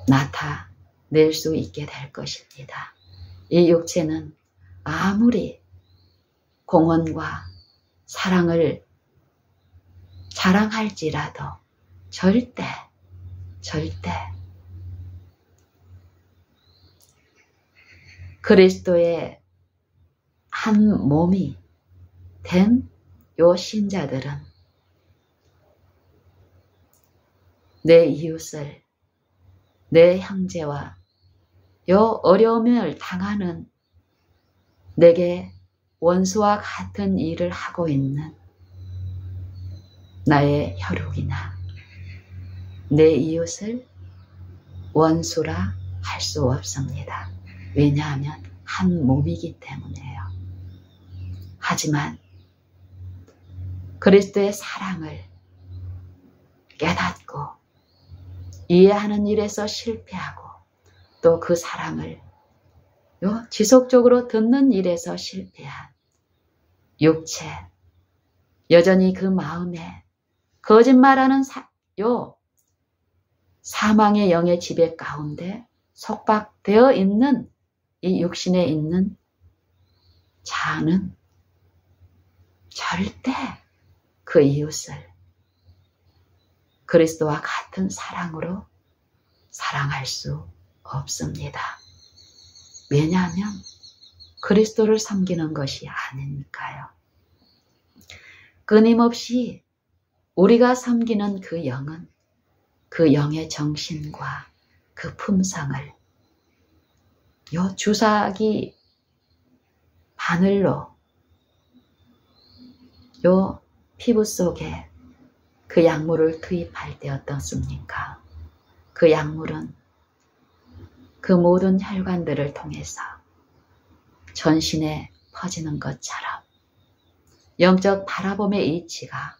나타낼 수 있게 될 것입니다. 이 육체는 아무리 공헌과 사랑을 자랑할지라도 절대 그리스도의 한 몸이 된 요 신자들은 내 이웃을, 내 형제와 요 어려움을 당하는 내게 원수와 같은 일을 하고 있는 나의 혈육이나 내 이웃을 원수라 할 수 없습니다. 왜냐하면 한 몸이기 때문에요. 하지만 그리스도의 사랑을 깨닫고 이해하는 일에서 실패하고 또 그 사랑을 지속적으로 듣는 일에서 실패한 육체, 여전히 그 마음에 거짓말하는 사망의 영의 지배 가운데 속박되어 있는 이 육신에 있는 자는 절대 그 이웃을 그리스도와 같은 사랑으로 사랑할 수 없습니다. 왜냐하면 그리스도를 섬기는 것이 아니니까요. 끊임없이 우리가 섬기는 그 영은 그 영의 정신과 그 품성을 요 주사기 바늘로 요 피부 속에 그 약물을 투입할 때 어떻습니까? 그 약물은 그 모든 혈관들을 통해서 전신에 퍼지는 것처럼 영적 바라봄의 이치가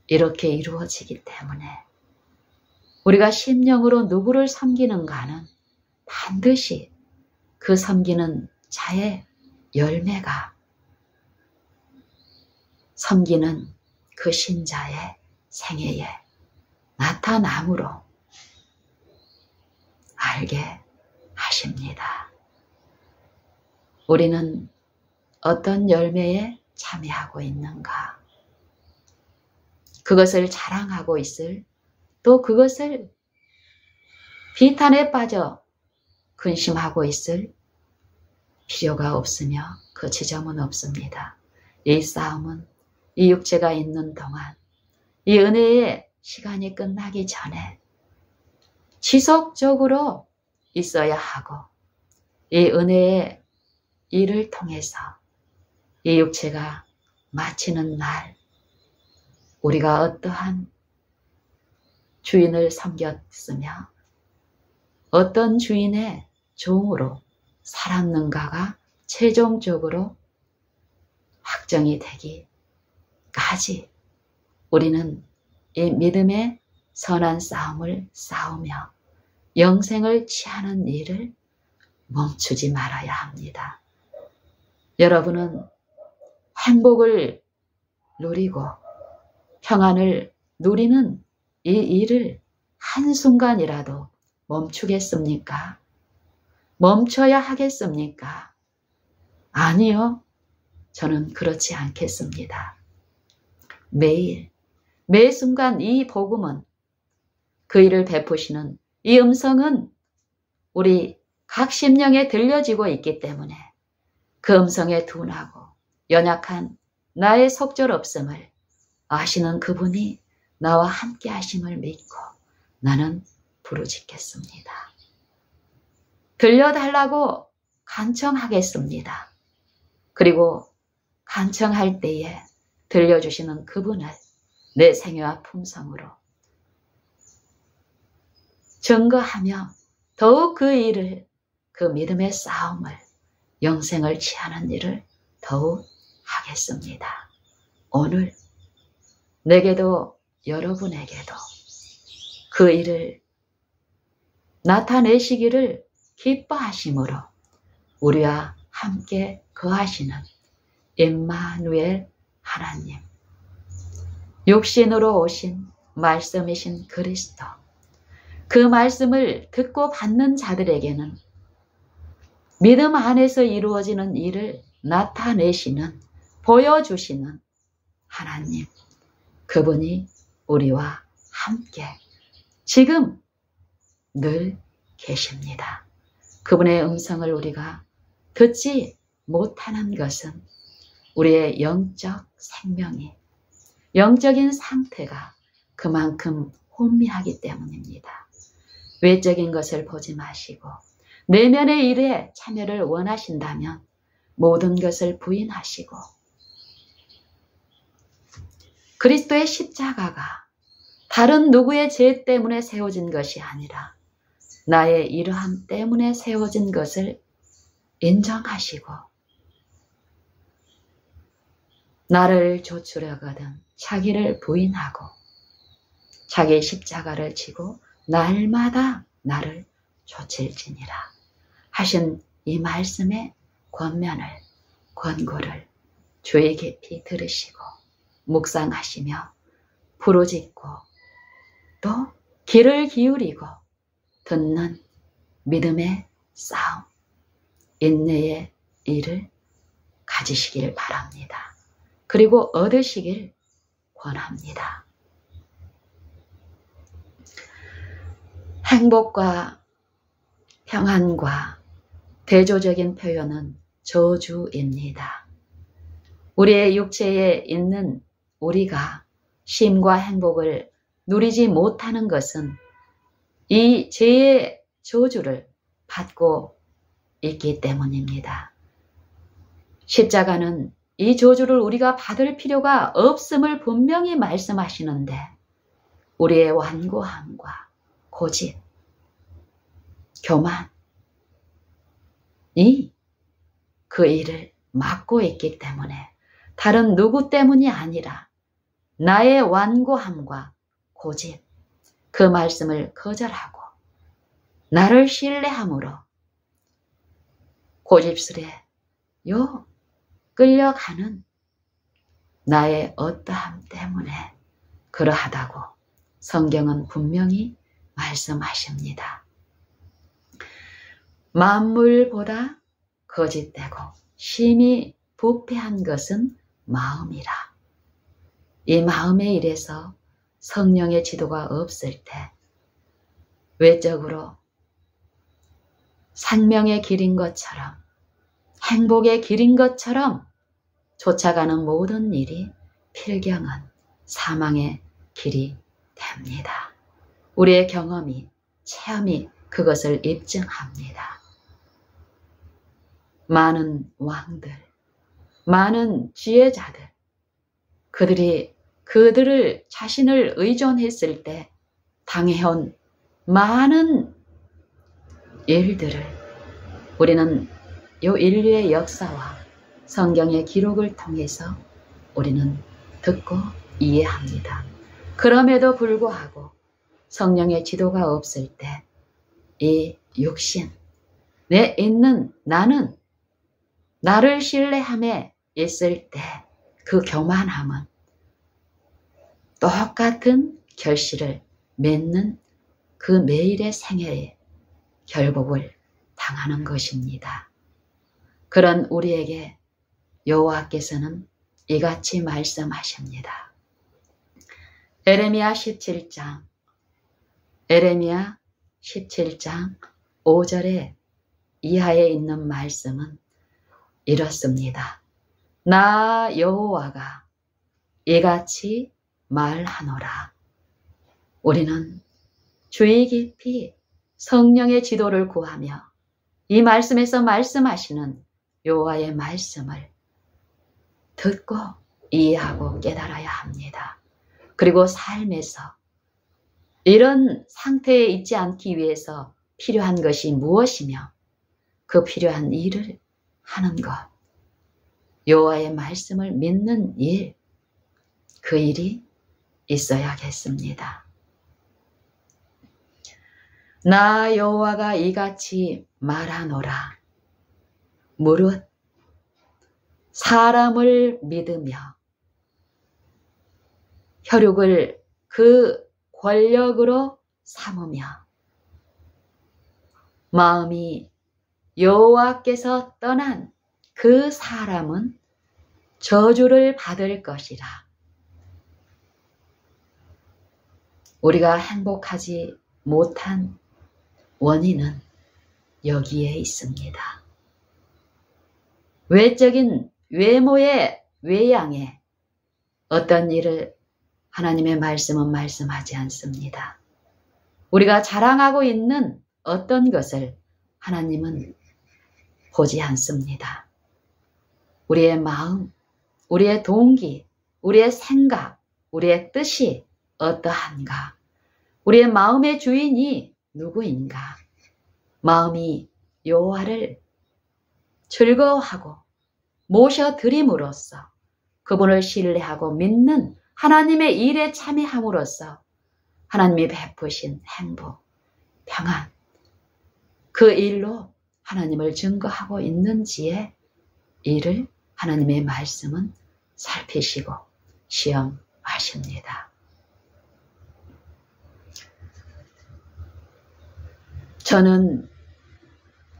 이렇게 이루어지기 때문에 우리가 심령으로 누구를 섬기는가는 반드시 그 섬기는 자의 열매가 섬기는 그 신자의 생애에 나타남으로 알게 하십니다. 우리는 어떤 열매에 참여하고 있는가? 그것을 자랑하고 있을, 또 그것을 비탄에 빠져 근심하고 있을 필요가 없으며 그 지점은 없습니다. 이 싸움은 이 육체가 있는 동안 이 은혜의 시간이 끝나기 전에 지속적으로 있어야 하고 이 은혜의 일을 통해서 이 육체가 마치는 날 우리가 어떠한 주인을 섬겼으며 어떤 주인의 종으로 살았는가가 최종적으로 확정이 되기까지 우리는 이 믿음의 선한 싸움을 싸우며 영생을 취하는 일을 멈추지 말아야 합니다. 여러분은 행복을 누리고 평안을 누리는 이 일을 한순간이라도 멈추겠습니까? 멈춰야 하겠습니까? 아니요. 저는 그렇지 않겠습니다. 매일, 매 순간 이 복음은 그 일을 베푸시는 이 음성은 우리 각 심령에 들려지고 있기 때문에 그 음성에 둔하고 연약한 나의 속절없음을 아시는 그분이 나와 함께 하심을 믿고 나는 부르짖겠습니다. 들려달라고 간청하겠습니다. 그리고 간청할 때에 들려주시는 그분을 내 생애와 품성으로 증거하며 더욱 그 일을, 그 믿음의 싸움을, 영생을 취하는 일을 더욱 하겠습니다. 오늘 내게도 여러분에게도 그 일을 나타내시기를 기뻐하심으로 우리와 함께 거하시는 임마누엘 하나님, 육신으로 오신 말씀이신 그리스도, 그 말씀을 듣고 받는 자들에게는 믿음 안에서 이루어지는 일을 나타내시는, 보여주시는 하나님, 그분이 우리와 함께 지금 늘 계십니다. 그분의 음성을 우리가 듣지 못하는 것은 우리의 영적 생명이, 영적인 상태가 그만큼 혼미하기 때문입니다. 외적인 것을 보지 마시고 내면의 일에 참여를 원하신다면 모든 것을 부인하시고 그리스도의 십자가가 다른 누구의 죄 때문에 세워진 것이 아니라 나의 이러함 때문에 세워진 것을 인정하시고 나를 조추려거든 자기를 부인하고 자기의 십자가를 지고 날마다 나를 좇을지니라 하신 이 말씀의 권면을, 권고를 주의 깊이 들으시고 묵상하시며 부르짖고 또 귀를 기울이고 듣는 믿음의 싸움, 인내의 일을 가지시길 바랍니다. 그리고 얻으시길 권합니다. 행복과 평안과 대조적인 표현은 저주입니다. 우리의 육체에 있는 우리가 쉼과 행복을 누리지 못하는 것은 이 죄의 저주를 받고 있기 때문입니다. 십자가는 이 저주를 우리가 받을 필요가 없음을 분명히 말씀하시는데 우리의 완고함과 고집, 교만이 그 일을 막고 있기 때문에 다른 누구 때문이 아니라 나의 완고함과 고집, 그 말씀을 거절하고 나를 신뢰함으로 고집스레 끌려가는 나의 어떠함 때문에 그러하다고 성경은 분명히 말씀하십니다. 만물보다 거짓되고 심히 부패한 것은 마음이라. 이 마음의 일에서 성령의 지도가 없을 때 외적으로 생명의 길인 것처럼 행복의 길인 것처럼 쫓아가는 모든 일이 필경은 사망의 길이 됩니다. 우리의 경험이, 체험이 그것을 입증합니다. 많은 왕들, 많은 지혜자들, 그들을 자신을 의존했을 때 당해온 많은 일들을 우리는 이 인류의 역사와 성경의 기록을 통해서 우리는 듣고 이해합니다. 그럼에도 불구하고 성령의 지도가 없을 때 이 육신, 내 있는 나는 나를 신뢰함에 있을 때 그 교만함은 똑같은 결실을 맺는 그 매일의 생애의 결복을 당하는 것입니다. 그런 우리에게 여호와께서는 이같이 말씀하십니다. 에레미야 17장 5절에 이하에 있는 말씀은 이렇습니다. 나 여호와가 이같이 말하노라. 우리는 주의 깊이 성령의 지도를 구하며 이 말씀에서 말씀하시는 여호와의 말씀을 듣고 이해하고 깨달아야 합니다. 그리고 삶에서 이런 상태에 있지 않기 위해서 필요한 것이 무엇이며 그 필요한 일을 하는 것, 여호와의 말씀을 믿는 일, 그 일이 있어야겠습니다. 나 여호와가 이같이 말하노라. 무릇 사람을 믿으며 혈육을 그 권력으로 삼으며 마음이 여호와께서 떠난 그 사람은 저주를 받을 것이라. 우리가 행복하지 못한 원인은 여기에 있습니다. 외적인 외모의 외양에 어떤 일을 하나님의 말씀은 말씀하지 않습니다. 우리가 자랑하고 있는 어떤 것을 하나님은 보지 않습니다. 우리의 마음, 우리의 동기, 우리의 생각, 우리의 뜻이 어떠한가? 우리의 마음의 주인이 누구인가? 마음이 여호와를 즐거워하고 모셔드림으로써 그분을 신뢰하고 믿는 하나님의 일에 참여함으로써 하나님이 베푸신 행복, 평안, 그 일로 하나님을 증거하고 있는지의 일을 하나님의 말씀은 살피시고 시험하십니다. 저는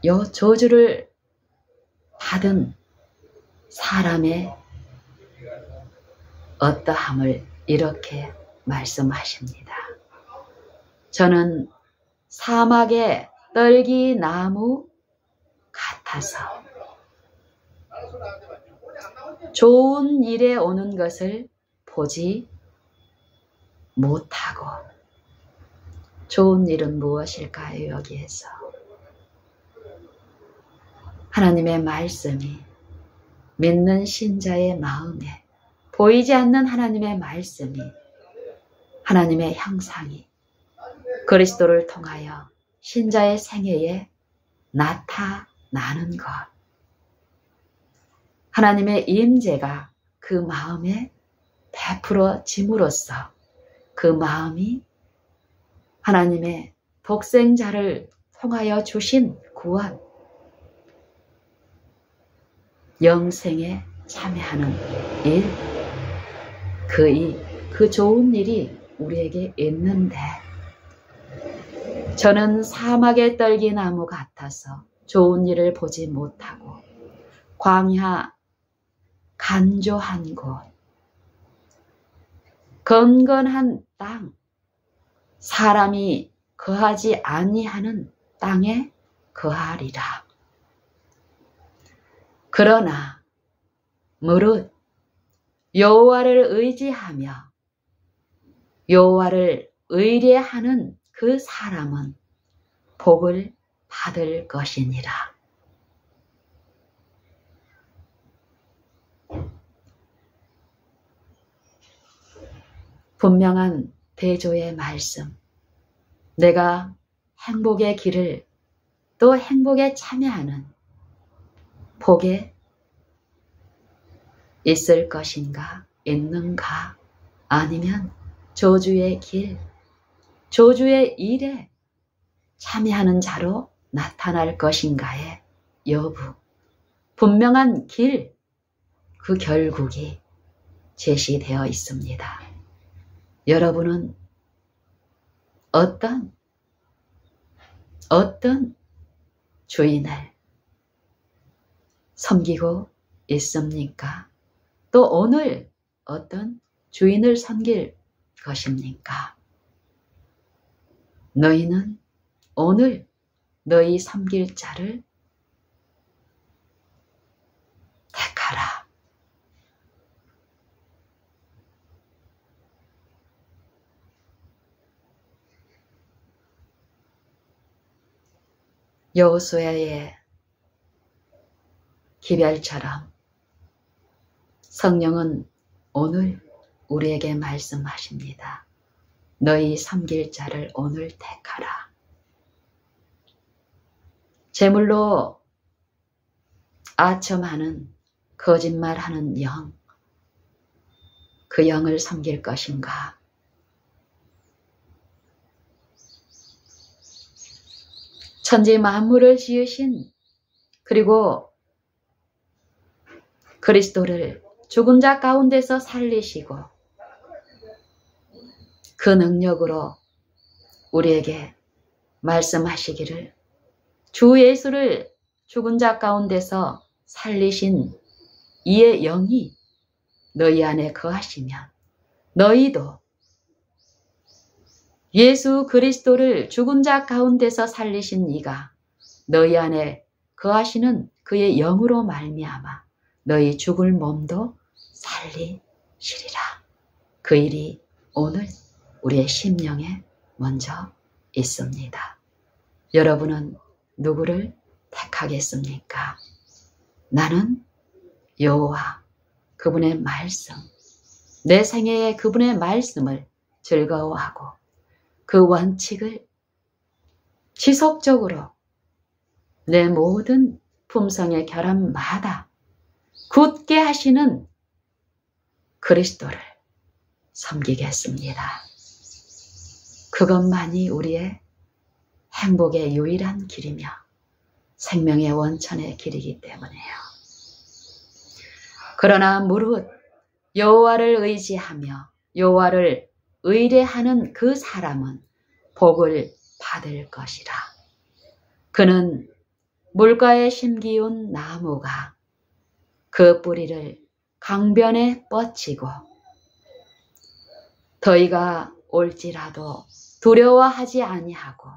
요 저주를 받은 사람의 어떠함을 이렇게 말씀하십니다. 저는 사막의 떨기나무 같아서 좋은 일에 오는 것을 보지 못하고, 좋은 일은 무엇일까요? 여기에서 하나님의 말씀이 믿는 신자의 마음에 보이지 않는 하나님의 말씀이, 하나님의 형상이 그리스도를 통하여 신자의 생애에 나타나는 것, 하나님의 임재가 그 마음에 베풀어짐으로써 그 마음이 하나님의 독생자를 통하여 주신 구원, 영생에 참여하는 일, 그 좋은 일이 우리에게 있는데, 저는 사막의 떨기나무 같아서 좋은 일을 보지 못하고 광야 간조한 곳, 건건한 땅, 사람이 거하지 아니하는 땅에 거하리라. 그러나 무릇 여호와를 의지하며 여호와를 의뢰하는 그 사람은 복을 받을 것이니라. 분명한 대조의 말씀, 내가 행복의 길을 또 행복에 참여하는 복에 있을 것인가, 있는가, 아니면 저주의 길, 저주의 일에 참여하는 자로 나타날 것인가의 여부, 분명한 길, 그 결국이 제시되어 있습니다. 여러분은 어떤 주인을 섬기고 있습니까? 또 오늘 어떤 주인을 섬길 것입니까? 너희는 오늘 너희 섬길 자를 택하라. 여호수아의 기별처럼 성령은 오늘 우리에게 말씀하십니다. 너희 섬길 자를 오늘 택하라. 제물로 아첨하는 거짓말하는 영, 그 영을 섬길 것인가? 천지 만물을 지으신, 그리고 그리스도를 죽은 자 가운데서 살리시고 그 능력으로 우리에게 말씀하시기를, 주 예수를 죽은 자 가운데서 살리신 이의 영이 너희 안에 거하시면 너희도 예수 그리스도를 죽은 자 가운데서 살리신 이가 너희 안에 거하시는 그의 영으로 말미암아 너희 죽을 몸도 살리시리라. 그 일이 오늘 우리의 심령에 먼저 있습니다. 여러분은 누구를 택하겠습니까? 나는 여호와, 그분의 말씀, 내 생애에 그분의 말씀을 즐거워하고 그 원칙을 지속적으로 내 모든 품성의 결함마다 굳게 하시는 그리스도를 섬기겠습니다. 그것만이 우리의 행복의 유일한 길이며 생명의 원천의 길이기 때문에요. 그러나 무릇 여호와를 의지하며 여호와를 의뢰하는 그 사람은 복을 받을 것이라. 그는 물가에 심기운 나무가 그 뿌리를 강변에 뻗치고 더위가 올지라도 두려워하지 아니하고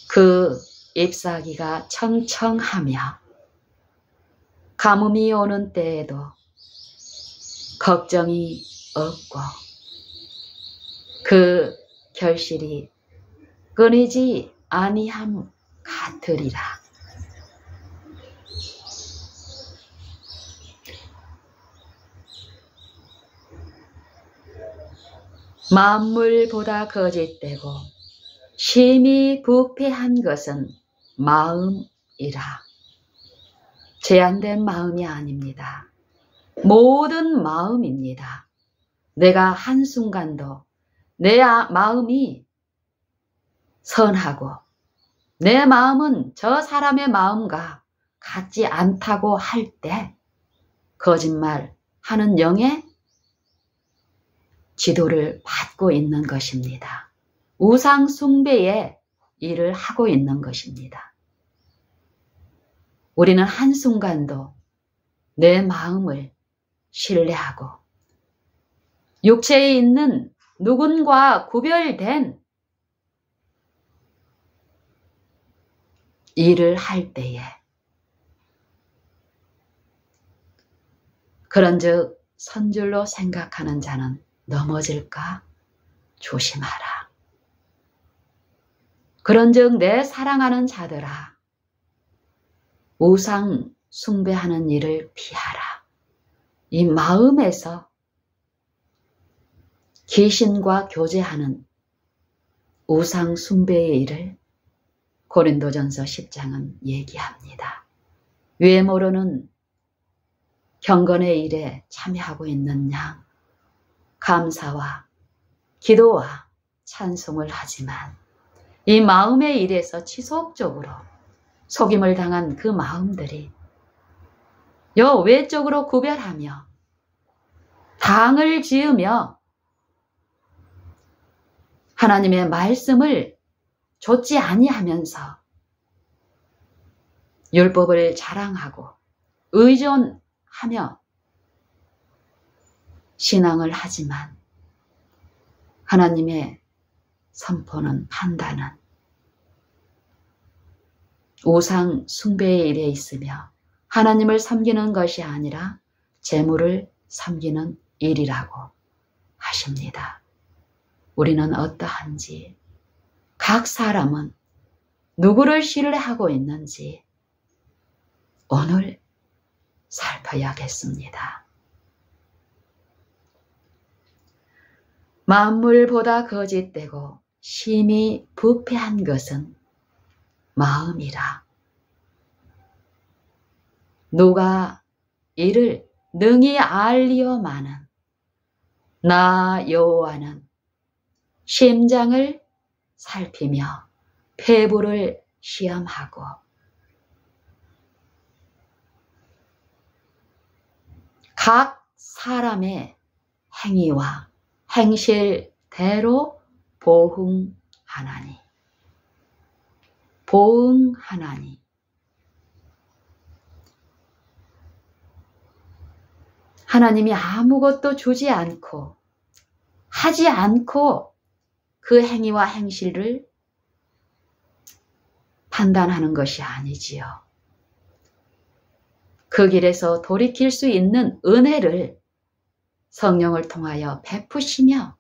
그 잎사귀가 청청하며 가뭄이 오는 때에도 걱정이 없고 그 결실이 끊이지 아니함 같으리라. 만물보다 거짓되고 심히 부패한 것은 마음이라. 제한된 마음이 아닙니다. 모든 마음입니다. 내가 한순간도 내 마음이 선하고 내 마음은 저 사람의 마음과 같지 않다고 할 때 거짓말하는 영의 지도를 받고 있는 것입니다. 우상 숭배의 일을 하고 있는 것입니다. 우리는 한순간도 내 마음을 신뢰하고 육체에 있는 누군가 구별된 일을 할 때에 그런즉 선줄로 생각하는 자는 넘어질까 조심하라. 그런즉 내 사랑하는 자들아 우상 숭배하는 일을 피하라. 이 마음에서 귀신과 교제하는 우상 숭배의 일을 고린도전서 10장은 얘기합니다. 외모로는 경건의 일에 참여하고 있는 양 감사와 기도와 찬송을 하지만 이 마음의 일에서 지속적으로 속임을 당한 그 마음들이 외적으로 구별하며 당을 지으며 하나님의 말씀을 좇지 아니하면서 율법을 자랑하고 의존하며 신앙을 하지만 하나님의 선포는 판단은 우상 숭배의 일에 있으며 하나님을 섬기는 것이 아니라 재물을 섬기는 일이라고 하십니다. 우리는 어떠한지 각 사람은 누구를 신뢰하고 있는지 오늘 살펴야겠습니다. 만물보다 거짓되고 심히 부패한 것은 마음이라. 누가 이를 능히 알리오마는 나 여호와는 심장을 살피며 폐부를 시험하고 각 사람의 행위와 행실대로 보응하나니. 하나님이 아무것도 주지 않고 하지 않고 그 행위와 행실을 판단하는 것이 아니지요. 그 길에서 돌이킬 수 있는 은혜를 성령을 통하여 베푸시며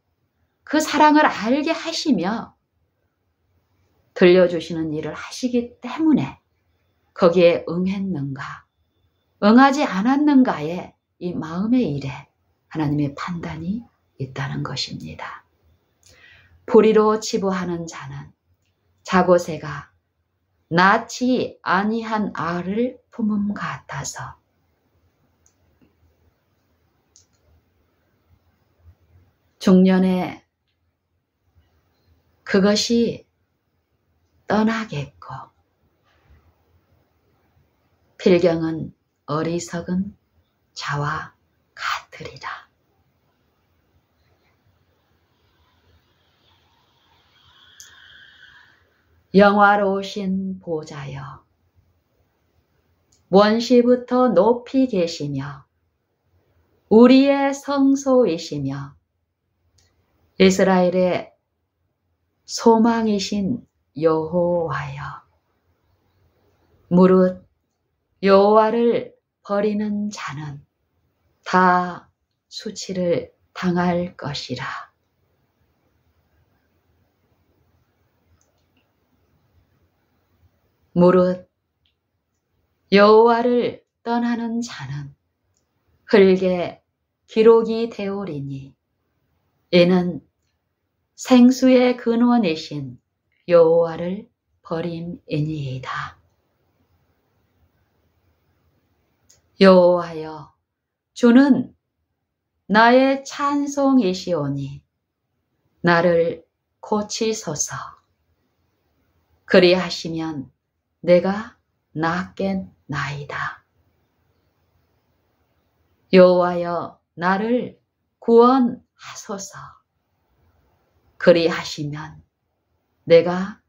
그 사랑을 알게 하시며 들려주시는 일을 하시기 때문에 거기에 응했는가 응하지 않았는가에 이 마음의 일에 하나님의 판단이 있다는 것입니다. 불의로 치부하는 자는 자고새가 낳지 아니한 알을 품음 같아서 중년에 그것이 떠나겠고 필경은 어리석은 자와 같으리라. 영화로우신 보좌여 원시부터 높이 계시며 우리의 성소이시며 이스라엘의 소망이신 여호와여, 무릇 여호와를 버리는 자는 다 수치를 당할 것이라. 무릇 여호와를 떠나는 자는 흙에 기록이 되오리니 이는 생수의 근원이신 여호와를 버림이니이다. 여호와여, 주는 나의 찬송이시오니 나를 고치소서. 그리하시면 내가 낫겠나이다. 여호와여, 나를 구원하소서. 그리하시면 내가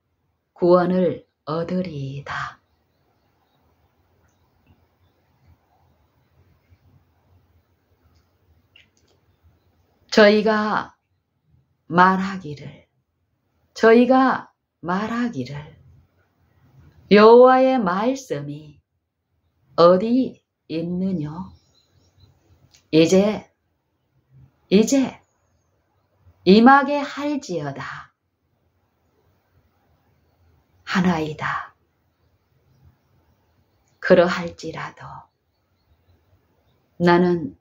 구원을 얻으리이다. 저희가 말하기를 여호와의 말씀이 어디 있느뇨? 이제 임하게 할지어다 하나이다. 그러할지라도 나는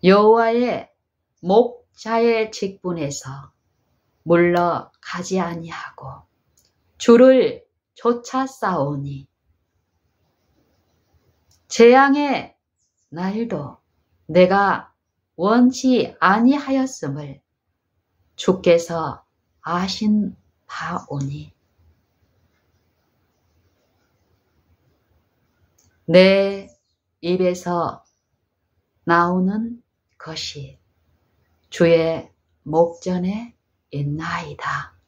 여호와의 목자의 직분에서 물러가지 아니하고 주를 쫓아 싸우니 재앙의 날도 내가 원치 아니하였음을 주께서 아신 바오니 내 입에서 나오는 것이 주의 목전에 있나이다.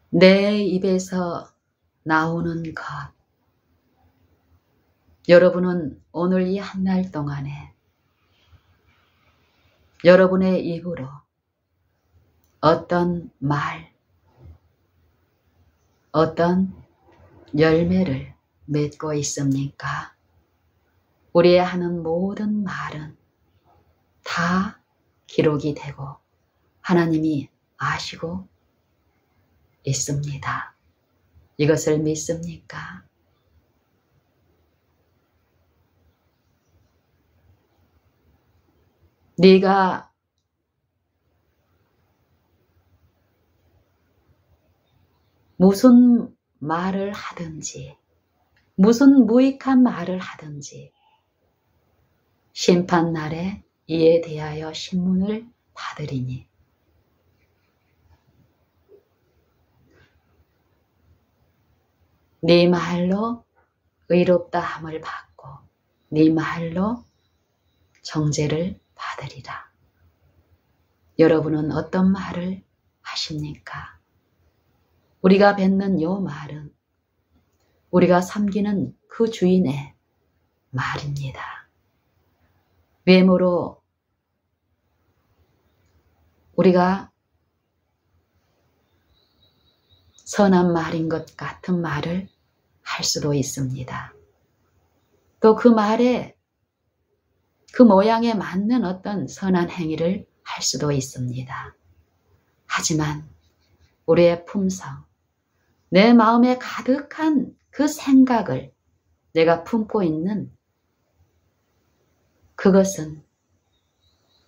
내 입에서 나오는 것. 여러분은 오늘 이 한 날 동안에 여러분의 입으로 어떤 말, 어떤 열매를 맺고 있습니까? 우리의 하는 모든 말은 다 기록이 되고 하나님이 아시고 있습니다. 이것을 믿습니까? 네가 무슨 말을 하든지 무슨 무익한 말을 하든지 심판날에 이에 대하여 신문을 받으리니 네 말로 의롭다 함을 받고 네 말로 정죄를 받으리라. 여러분은 어떤 말을 하십니까? 우리가 뱉는 요 말은 우리가 섬기는 그 주인의 말입니다. 외모로 우리가 선한 말인 것 같은 말을 할 수도 있습니다. 또 그 말에 그 모양에 맞는 어떤 선한 행위를 할 수도 있습니다. 하지만 우리의 품성, 내 마음에 가득한 그 생각을 내가 품고 있는 그것은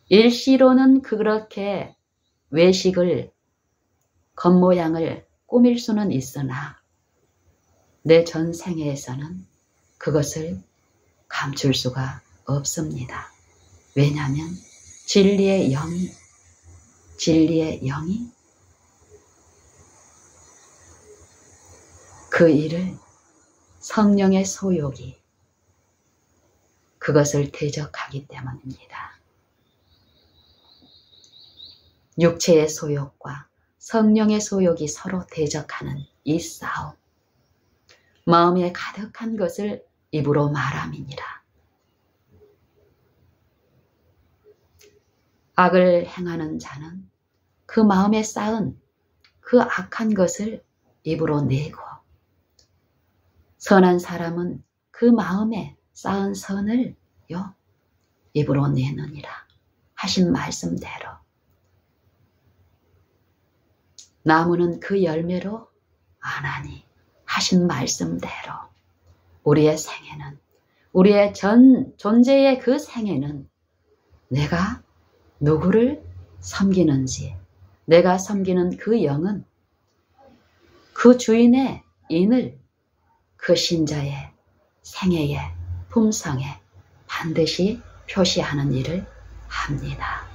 일시로는 그렇게 외식을 겉모양을 꾸밀 수는 있으나 내 전생에서는 그것을 감출 수가 없습니다. 왜냐하면 진리의 영이 그 일을 성령의 소욕이 그것을 대적하기 때문입니다. 육체의 소욕과 성령의 소욕이 서로 대적하는 이 싸움. 마음에 가득한 것을 입으로 말함이니라. 악을 행하는 자는 그 마음에 쌓은 그 악한 것을 입으로 내고, 선한 사람은 그 마음에 쌓은 선을 입으로 내느니라 하신 말씀대로 나무는 그 열매로 아나니 하신 말씀대로 우리의 생애는, 우리의 전 존재의 그 생애는 내가 누구를 섬기는지, 내가 섬기는 그 영은 그 주인의 인을 그 신자의 생애의 품성에 반드시 표시하는 일을 합니다.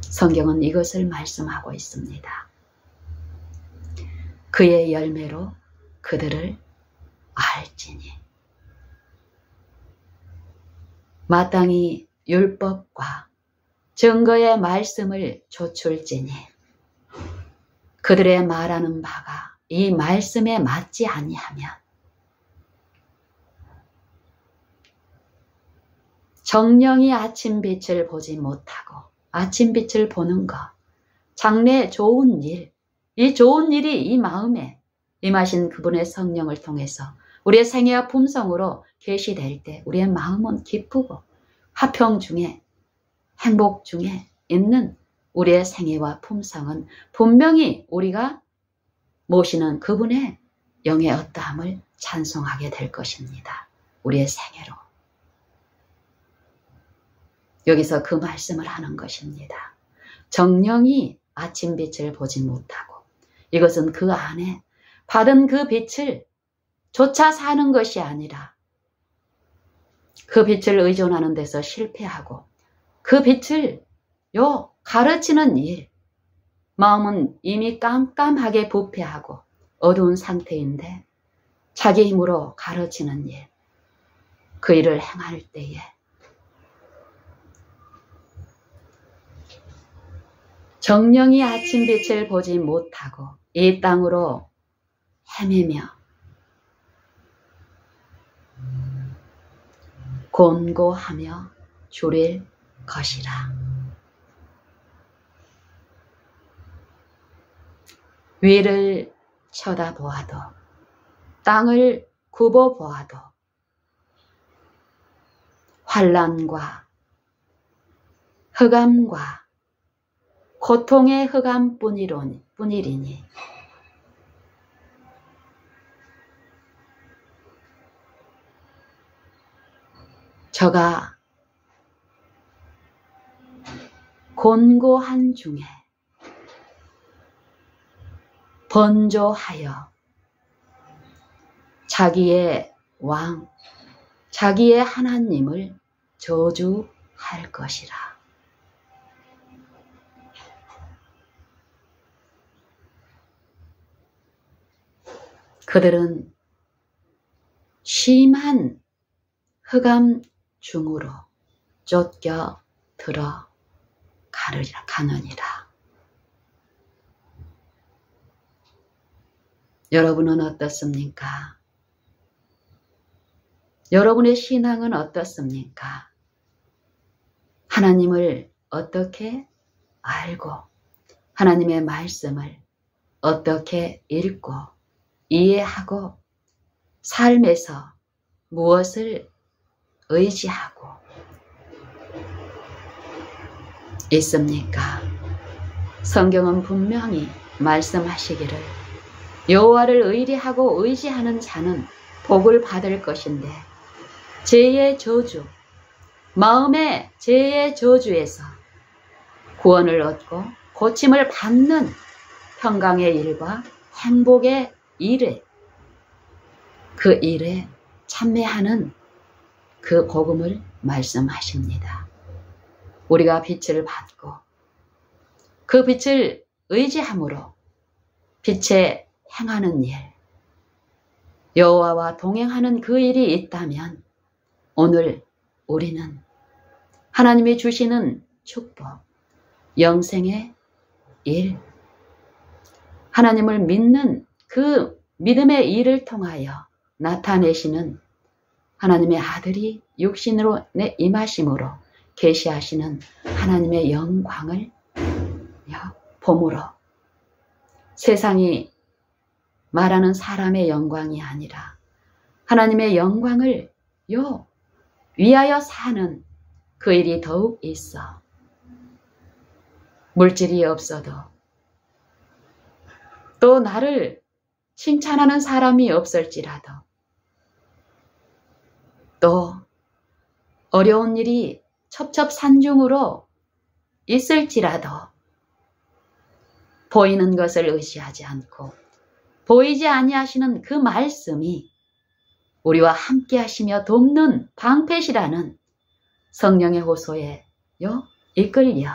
성경은 이것을 말씀하고 있습니다. 그의 열매로 그들을 알지니. 마땅히 율법과 증거의 말씀을 좇을지니 그들의 말하는 바가 이 말씀에 맞지 아니하면 정령이 아침빛을 보지 못하고, 아침빛을 보는 것, 장래 좋은 일, 이 좋은 일이 이 마음에 임하신 그분의 성령을 통해서 우리의 생애와 품성으로 계시될 때 우리의 마음은 기쁘고 화평 중에, 행복 중에 있는 우리의 생애와 품성은 분명히 우리가 모시는 그분의 영의 어떠함을 찬송하게 될 것입니다. 우리의 생애로. 여기서 그 말씀을 하는 것입니다. 정령이 아침빛을 보지 못하고, 이것은 그 안에 받은 그 빛을 조차 사는 것이 아니라 그 빛을 의존하는 데서 실패하고 그 빛을 가르치는 일, 마음은 이미 깜깜하게 부패하고 어두운 상태인데 자기 힘으로 가르치는 일, 그 일을 행할 때에 정령이 아침빛을 보지 못하고 이 땅으로 헤매며 곤고하며 줄일 것이라. 위를 쳐다보아도, 땅을 굽어보아도 환난과 흑암과 고통의 흑암뿐이리니 저가 곤고한 중에 번조하여 자기의 왕, 자기의 하나님을 저주할 것이라. 그들은 심한 흑암 중으로 쫓겨 들어가느니라. 여러분은 어떻습니까? 여러분의 신앙은 어떻습니까? 하나님을 어떻게 알고 하나님의 말씀을 어떻게 읽고 이해하고 삶에서 무엇을 의지하고 있습니까? 성경은 분명히 말씀하시기를 여호와를 의리하고 의지하는 자는 복을 받을 것인데 죄의 저주, 마음의 죄의 저주에서 구원을 얻고 고침을 받는 평강의 일과 행복의 일에, 그 일에 참여하는 그 복음을 말씀하십니다. 우리가 빛을 받고 그 빛을 의지함으로 빛에 행하는 일, 여호와와 동행하는 그 일이 있다면 오늘 우리는 하나님이 주시는 축복, 영생의 일, 하나님을 믿는 그 믿음의 일을 통하여 나타내시는 하나님의 아들이 육신으로 임하심으로 계시하시는 하나님의 영광을 봄으로 세상이 말하는 사람의 영광이 아니라 하나님의 영광을 위하여 사는 그 일이 더욱 있어. 물질이 없어도 또 나를 칭찬하는 사람이 없을지라도 또 어려운 일이 첩첩산중으로 있을지라도 보이는 것을 의지하지 않고 보이지 아니하시는 그 말씀이 우리와 함께 하시며 돕는 방패시라는 성령의 호소에 이끌려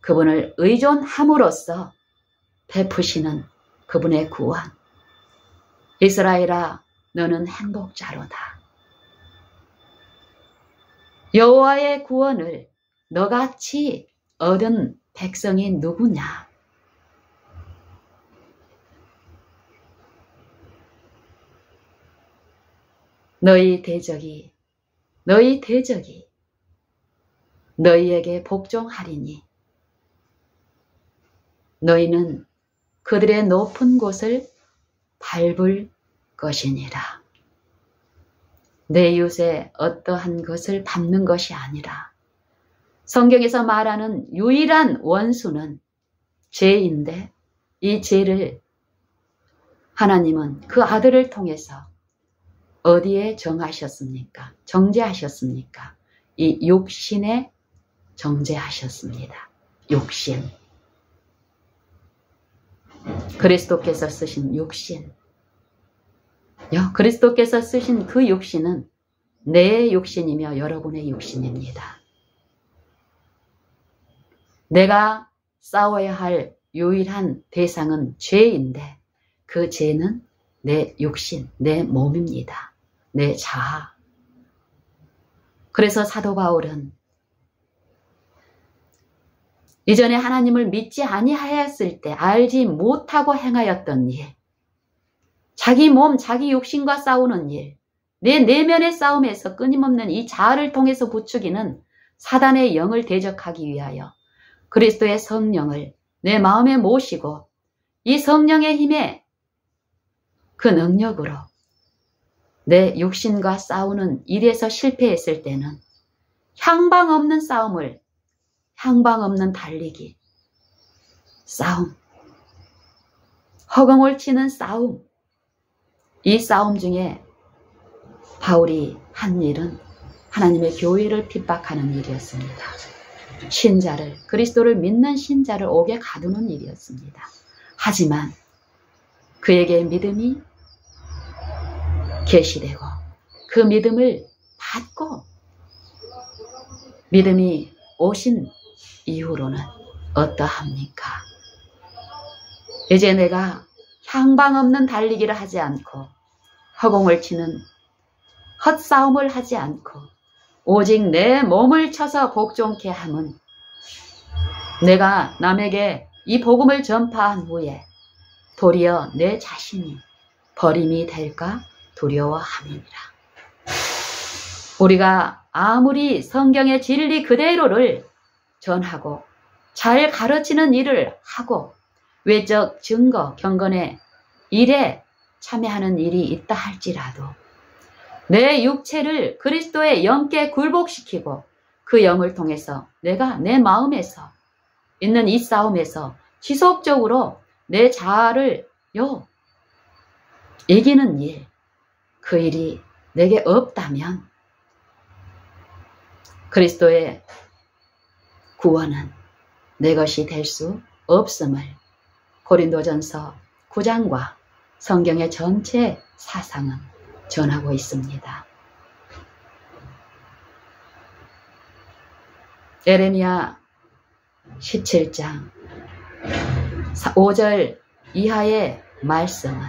그분을 의존함으로써 베푸시는 그분의 구원. 이스라엘아, 너는 행복자로다. 여호와의 구원을 너같이 얻은 백성이 누구냐? 너희 대적이 너희에게 복종하리니 너희는 그들의 높은 곳을 밟을 것이니라. 내 이웃의 어떠한 것을 밟는 것이 아니라 성경에서 말하는 유일한 원수는 죄인데 이 죄를 하나님은 그 아들을 통해서 어디에 정하셨습니까? 정죄하셨습니까? 이 육신에 정죄하셨습니다. 육신. 그리스도께서 쓰신 육신. 그리스도께서 쓰신 그 육신은 내 육신이며 여러분의 육신입니다. 내가 싸워야 할 유일한 대상은 죄인데 그 죄는 내 육신, 내 몸입니다. 내 자아. 그래서 사도 바울은 이전에 하나님을 믿지 아니하였을 때 알지 못하고 행하였던 일, 자기 몸, 자기 육신과 싸우는 일, 내 내면의 싸움에서 끊임없는 이 자아를 통해서 부추기는 사단의 영을 대적하기 위하여 그리스도의 성령을 내 마음에 모시고 이 성령의 힘에 그 능력으로 내 육신과 싸우는 일에서 실패했을 때는 향방 없는 싸움을, 향방 없는 달리기, 싸움, 허공을 치는 싸움, 이 싸움 중에 바울이 한 일은 하나님의 교회를 핍박하는 일이었습니다. 신자를, 그리스도를 믿는 신자를 옥에 가두는 일이었습니다. 하지만 그에게 믿음이 계시되고 그 믿음을 받고 믿음이 오신 이후로는 어떠합니까? 이제 내가 향방 없는 달리기를 하지 않고 허공을 치는 헛싸움을 하지 않고 오직 내 몸을 쳐서 복종케 함은 내가 남에게 이 복음을 전파한 후에 도리어 내 자신이 버림이 될까 두려워함이니라. 우리가 아무리 성경의 진리 그대로를 전하고 잘 가르치는 일을 하고 외적 증거 경건의 일에 참여하는 일이 있다 할지라도 내 육체를 그리스도의 영께 굴복시키고 그 영을 통해서 내가 내 마음에서 있는 이 싸움에서 지속적으로 내 자아를 이기는 일, 그 일이 내게 없다면 그리스도의 구원은 내 것이 될 수 없음을 고린도전서 9장과 성경의 전체 사상은 전하고 있습니다. 예레미야 17장 5절 이하의 말씀은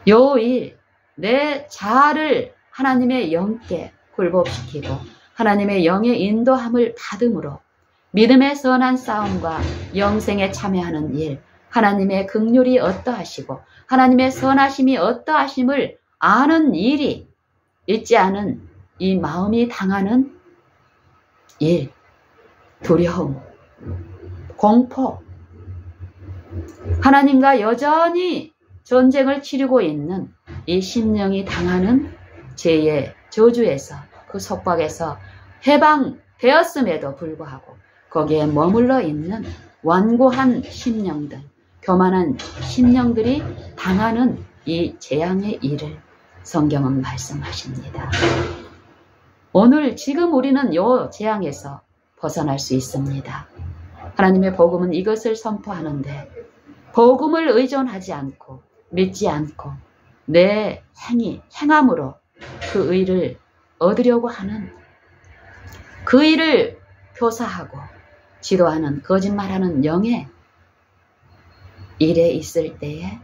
요 일 내 자아를 하나님의 영께 굴복시키고 하나님의 영의 인도함을 받음으로 믿음의 선한 싸움과 영생에 참여하는 일, 하나님의 긍휼이 어떠하시고 하나님의 선하심이 어떠하심을 아는 일이 있지 않은 이 마음이 당하는 일, 두려움, 공포, 하나님과 여전히 전쟁을 치르고 있는 이 심령이 당하는 죄의 저주에서, 그 속박에서 해방되었음에도 불구하고 거기에 머물러 있는 완고한 심령들, 교만한 심령들이 당하는 이 재앙의 일을 성경은 말씀하십니다. 오늘 지금 우리는 이 재앙에서 벗어날 수 있습니다. 하나님의 복음은 이것을 선포하는데, 복음을 의존하지 않고 믿지 않고 내 행함으로 그 의를 얻으려고 하는, 그 일을 교사하고 지도하는 거짓말하는 영의 일에 있을 때에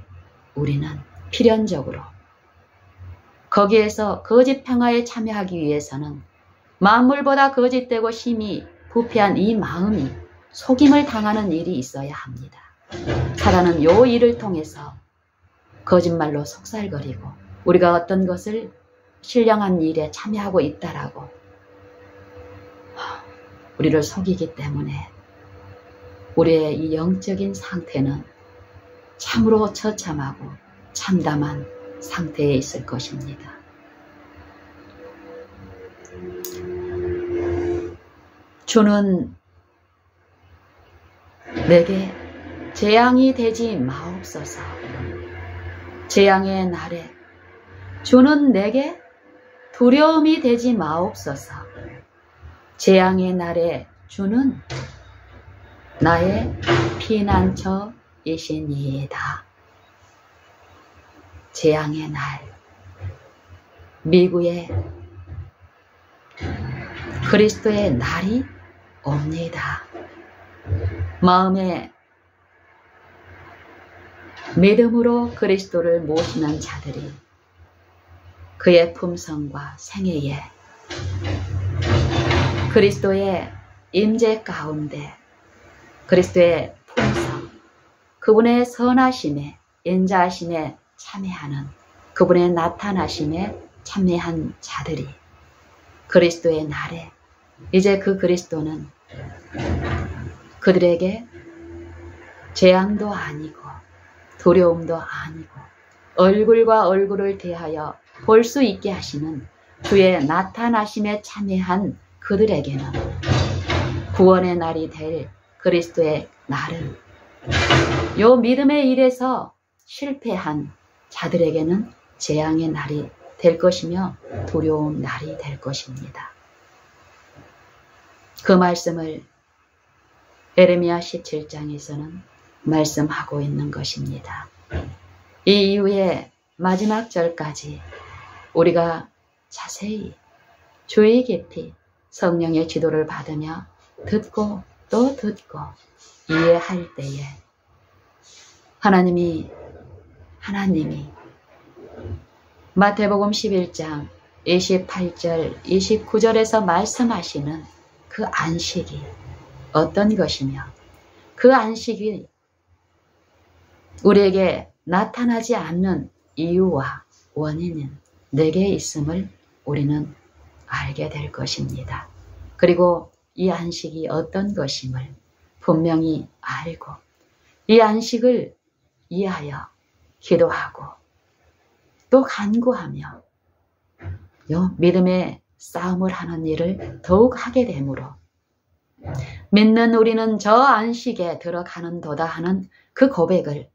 우리는 필연적으로 거기에서 거짓 평화에 참여하기 위해서는 만물보다 거짓되고 심히 부패한 이 마음이 속임을 당하는 일이 있어야 합니다. 사단은 요 일을 통해서 거짓말로 속살거리고 우리가 어떤 것을 신령한 일에 참여하고 있다라고 우리를 속이기 때문에 우리의 이 영적인 상태는 참으로 처참하고 참담한 상태에 있을 것입니다. 주는 내게 재앙이 되지 마옵소서. 재앙의 날에 주는 내게 두려움이 되지 마옵소서. 재앙의 날에 주는 나의 피난처이시니이다. 재앙의 날, 미구의 그리스도의 날이 옵니다. 마음에 믿음으로 그리스도를 모시는 자들이 그의 품성과 생애에 그리스도의 임재 가운데 그리스도의 품성, 그분의 선하심에, 인자하심에 참여하는, 그분의 나타나심에 참여한 자들이 그리스도의 날에 이제 그 그리스도는 그들에게 재앙도 아니고 두려움도 아니고 얼굴과 얼굴을 대하여 볼 수 있게 하시는 주의 나타나심에 참여한 그들에게는 구원의 날이 될 그리스도의 날은 요 믿음의 일에서 실패한 자들에게는 재앙의 날이 될 것이며 두려운 날이 될 것입니다. 그 말씀을 에레미야 17장에서는 말씀하고 있는 것입니다. 이 이후에 마지막 절까지 우리가 자세히 주의 깊이 성령의 지도를 받으며 듣고 또 듣고 이해할 때에 하나님이 마태복음 11장 28절 29절에서 말씀하시는 그 안식이 어떤 것이며 그 안식이 우리에게 나타나지 않는 이유와 원인은 내게 있음을 우리는 알게 될 것입니다. 그리고 이 안식이 어떤 것임을 분명히 알고 이 안식을 이해하여 기도하고 또 간구하며 요 믿음의 싸움을 하는 일을 더욱 하게 되므로 믿는 우리는 저 안식에 들어가는 도다 하는 그 고백을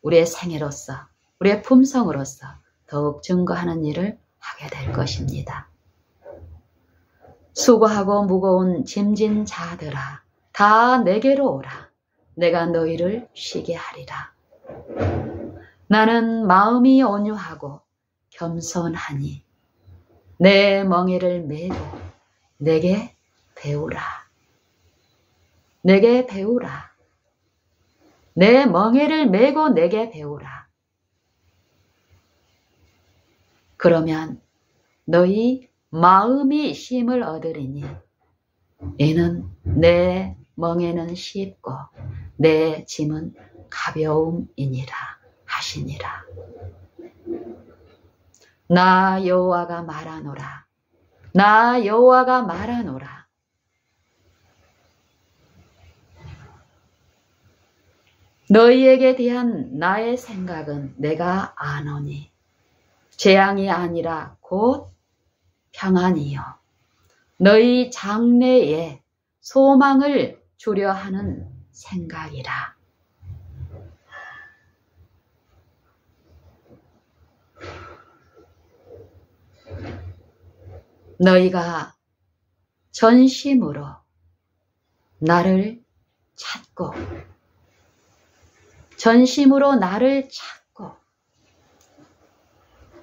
우리의 생애로서 우리의 품성으로서 더욱 증거하는 일을 하게 될 것입니다. 수고하고 무거운 짐진 자들아 다 내게로 오라. 내가 너희를 쉬게 하리라. 나는 마음이 온유하고 겸손하니 내 멍에를 메고 내게 배우라. 내게 배우라. 내 멍에를 메고 내게 배우라. 그러면 너희 마음이 쉼을 얻으리니 이는 내 멍에는 쉽고 내 짐은 가벼움이니라 하시니라. 나 여호와가 말하노라. 나 여호와가 말하노라. 너희에게 대한 나의 생각은 내가 아노니 재앙이 아니라 곧 평안이요 너희 장래에 소망을 주려 하는 생각이라. 너희가 전심으로 나를 찾고 전심으로 나를 찾고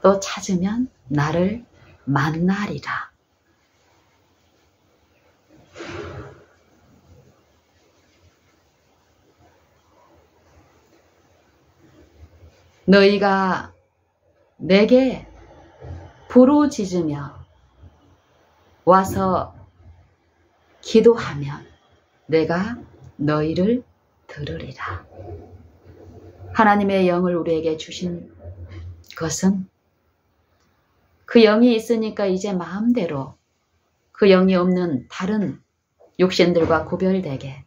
또 찾으면 나를 만나리라. 너희가 내게 부르짖으며 와서 기도하면 내가 너희를 들으리라. 하나님의 영을 우리에게 주신 것은 그 영이 있으니까 이제 마음대로 그 영이 없는 다른 육신들과 구별되게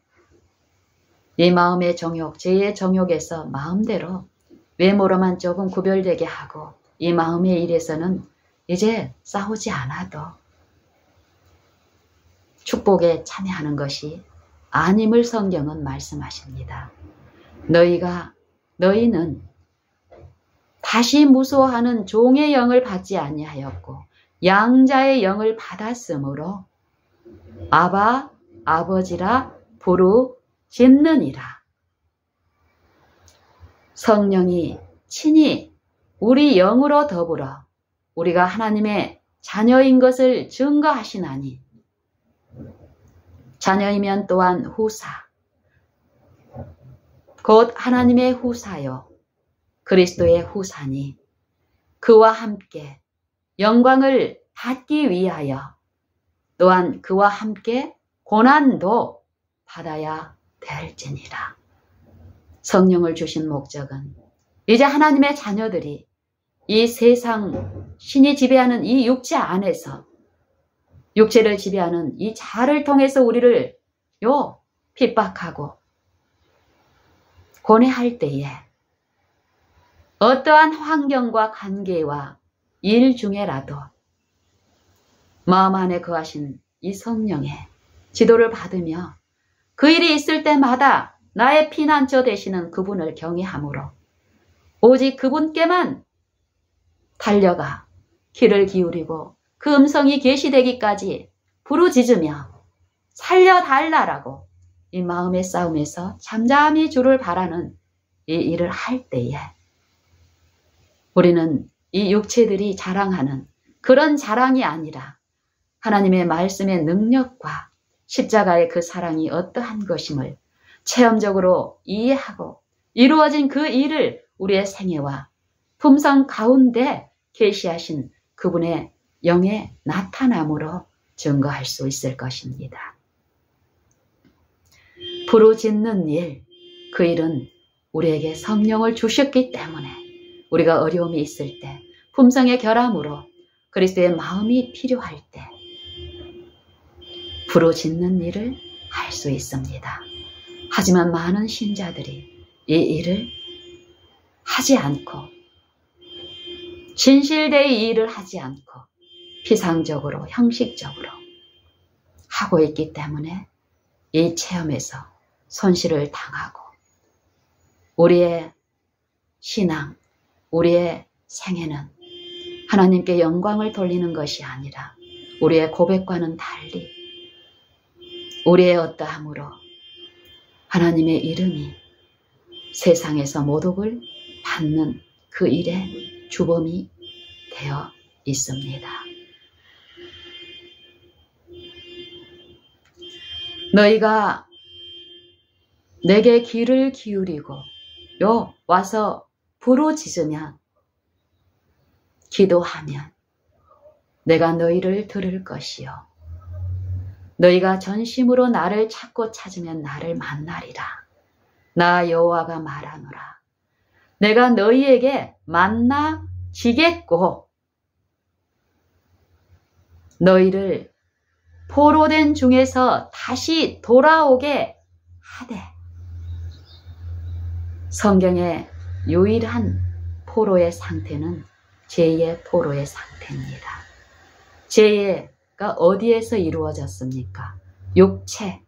이 마음의 정욕, 제2의 정욕에서 마음대로 외모로만 조금 구별되게 하고 이 마음의 일에서는 이제 싸우지 않아도 축복에 참여하는 것이 아님을 성경은 말씀하십니다. 너희는 다시 무소하는 종의 영을 받지 아니하였고 양자의 영을 받았으므로 아바 아버지라 부르짖느니라. 성령이 친히 우리 영으로 더불어 우리가 하나님의 자녀인 것을 증거하시나니 자녀이면 또한 후사 곧 하나님의 후사요 그리스도의 후사니 그와 함께 영광을 받기 위하여 또한 그와 함께 고난도 받아야 될지니라. 성령을 주신 목적은 이제 하나님의 자녀들이 이 세상 신이 지배하는 이 육체 안에서 육체를 지배하는 이 자아를 통해서 우리를 핍박하고 고뇌할 때에 어떠한 환경과 관계와 일 중에라도 마음 안에 거하신 이 성령의 지도를 받으며 그 일이 있을 때마다 나의 피난처 되시는 그분을 경외함으로 오직 그분께만 달려가 귀를 기울이고 그 음성이 계시되기까지 부르짖으며 살려달라라고 이 마음의 싸움에서 잠잠히 주를 바라는 이 일을 할 때에 우리는 이 육체들이 자랑하는 그런 자랑이 아니라 하나님의 말씀의 능력과 십자가의 그 사랑이 어떠한 것임을 체험적으로 이해하고 이루어진 그 일을 우리의 생애와 품성 가운데 계시하신 그분의 영의 나타남으로 증거할 수 있을 것입니다. 부르짖는 일, 그 일은 우리에게 성령을 주셨기 때문에 우리가 어려움이 있을 때 품성의 결함으로 그리스도의 마음이 필요할 때 부르짖는 일을 할 수 있습니다. 하지만 많은 신자들이 이 일을 하지 않고 진실되이 이 일을 하지 않고 피상적으로 형식적으로 하고 있기 때문에 이 체험에서 손실을 당하고 우리의 신앙, 우리의 생애는 하나님께 영광을 돌리는 것이 아니라 우리의 고백과는 달리 우리의 어떠함으로 하나님의 이름이 세상에서 모독을 받는 그 일의 주범이 되어 있습니다. 너희가 내게 귀를 기울이고 와서 부르짖으면 기도하면 내가 너희를 들을 것이요 너희가 전심으로 나를 찾고 찾으면 나를 만나리라. 나 여호와가 말하노라. 내가 너희에게 만나지겠고 너희를 포로된 중에서 다시 돌아오게 하되. 성경의 유일한 포로의 상태는 죄의 포로의 상태입니다. 죄가 어디에서 이루어졌습니까? 육체.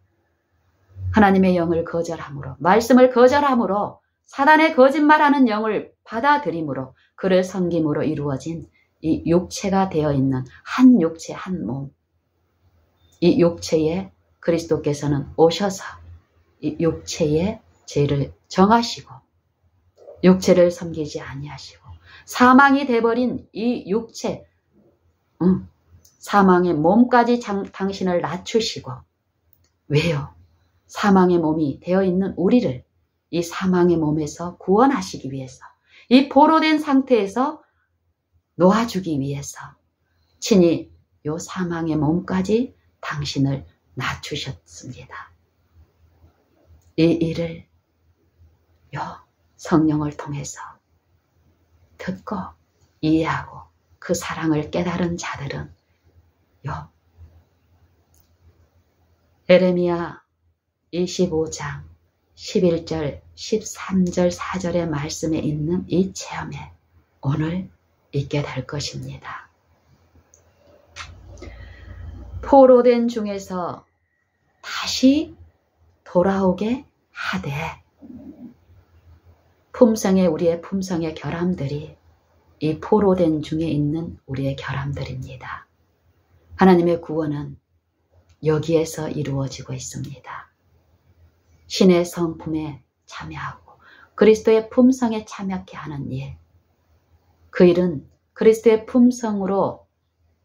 하나님의 영을 거절함으로, 말씀을 거절함으로, 사단의 거짓말하는 영을 받아들임으로, 그를 섬김으로 이루어진 이 육체가 되어 있는 한 육체 한 몸. 이 육체에 그리스도께서는 오셔서 이 육체의 죄를 정하시고 육체를 섬기지 아니하시고 사망이 돼버린 이 육체, 사망의 몸까지 당신을 낮추시고. 왜요? 사망의 몸이 되어 있는 우리를 이 사망의 몸에서 구원하시기 위해서, 이 포로된 상태에서 놓아주기 위해서 친히 요 사망의 몸까지 당신을 낮추셨습니다. 이 일을 요 성령을 통해서 듣고 이해하고 그 사랑을 깨달은 자들은 요 에레미야 25장 11절 13절 4절의 말씀에 있는 이 체험에 오늘 있게 될 것입니다. 포로된 중에서 다시 돌아오게 하되. 품성의 우리의 품성의 결함들이 이 포로된 중에 있는 우리의 결함들입니다. 하나님의 구원은 여기에서 이루어지고 있습니다. 신의 성품에 참여하고 그리스도의 품성에 참여케 하는 일. 그 일은 그리스도의 품성으로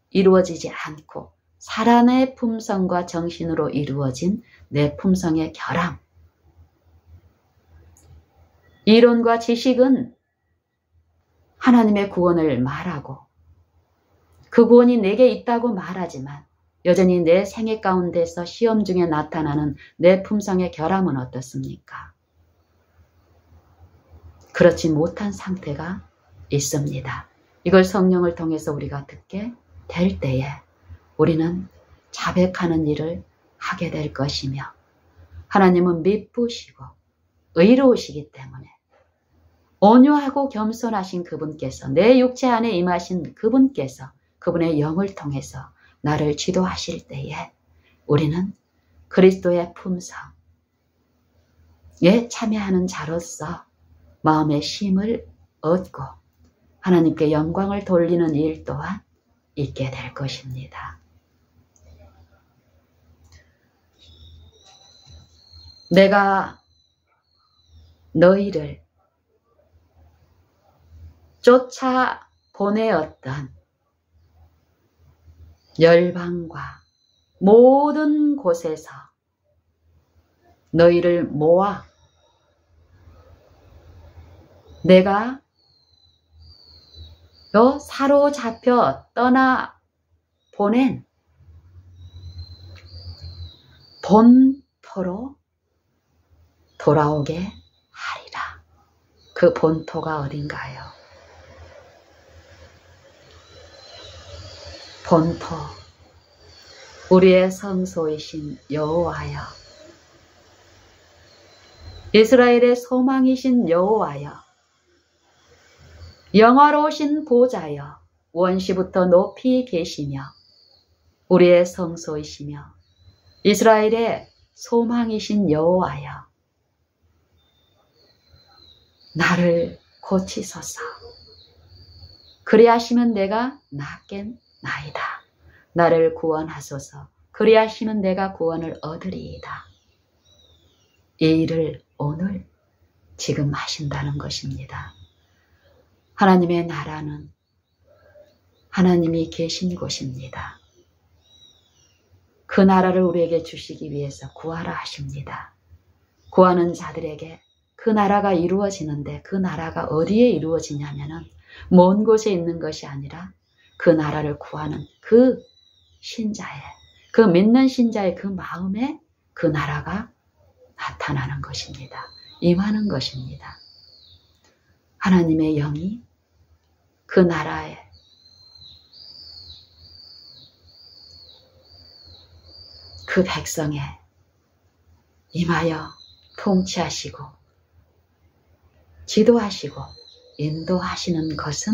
이루어지지 않고 사람의 품성과 정신으로 이루어진 내 품성의 결함. 이론과 지식은 하나님의 구원을 말하고 그 구원이 내게 있다고 말하지만 여전히 내 생애 가운데서 시험 중에 나타나는 내 품성의 결함은 어떻습니까? 그렇지 못한 상태가 있습니다. 이걸 성령을 통해서 우리가 듣게 될 때에 우리는 자백하는 일을 하게 될 것이며 하나님은 미쁘시고 의로우시기 때문에 온유하고 겸손하신 그분께서 내 육체 안에 임하신 그분께서 그분의 영을 통해서 나를 지도하실 때에 우리는 그리스도의 품성에 참여하는 자로서 마음의 쉼을 얻고 하나님께 영광을 돌리는 일 또한 있게 될 것입니다. 내가 너희를 쫓아 보내었던 열방과 모든 곳에서 너희를 모아 내가 너 사로잡혀 떠나 보낸 본토로 돌아오게 하리라. 그 본토가 어딘가요? 본토, 우리의 성소이신 여호와여, 이스라엘의 소망이신 여호와여, 영화로우신 보좌여, 원시부터 높이 계시며 우리의 성소이시며 이스라엘의 소망이신 여호와여, 나를 고치소서. 그리하시면 내가 낫겠나이다. 나를 구원하소서. 그리하시면 내가 구원을 얻으리이다. 이 일을 오늘 지금 하신다는 것입니다. 하나님의 나라는 하나님이 계신 곳입니다. 그 나라를 우리에게 주시기 위해서 구하라 하십니다. 구하는 자들에게 그 나라가 이루어지는데 그 나라가 어디에 이루어지냐면은 먼 곳에 있는 것이 아니라 그 나라를 구하는 그 신자의 그 믿는 신자의 그 마음에 그 나라가 나타나는 것입니다. 임하는 것입니다. 하나님의 영이 그 나라에 그 백성에 임하여 통치하시고 지도하시고 인도하시는 것은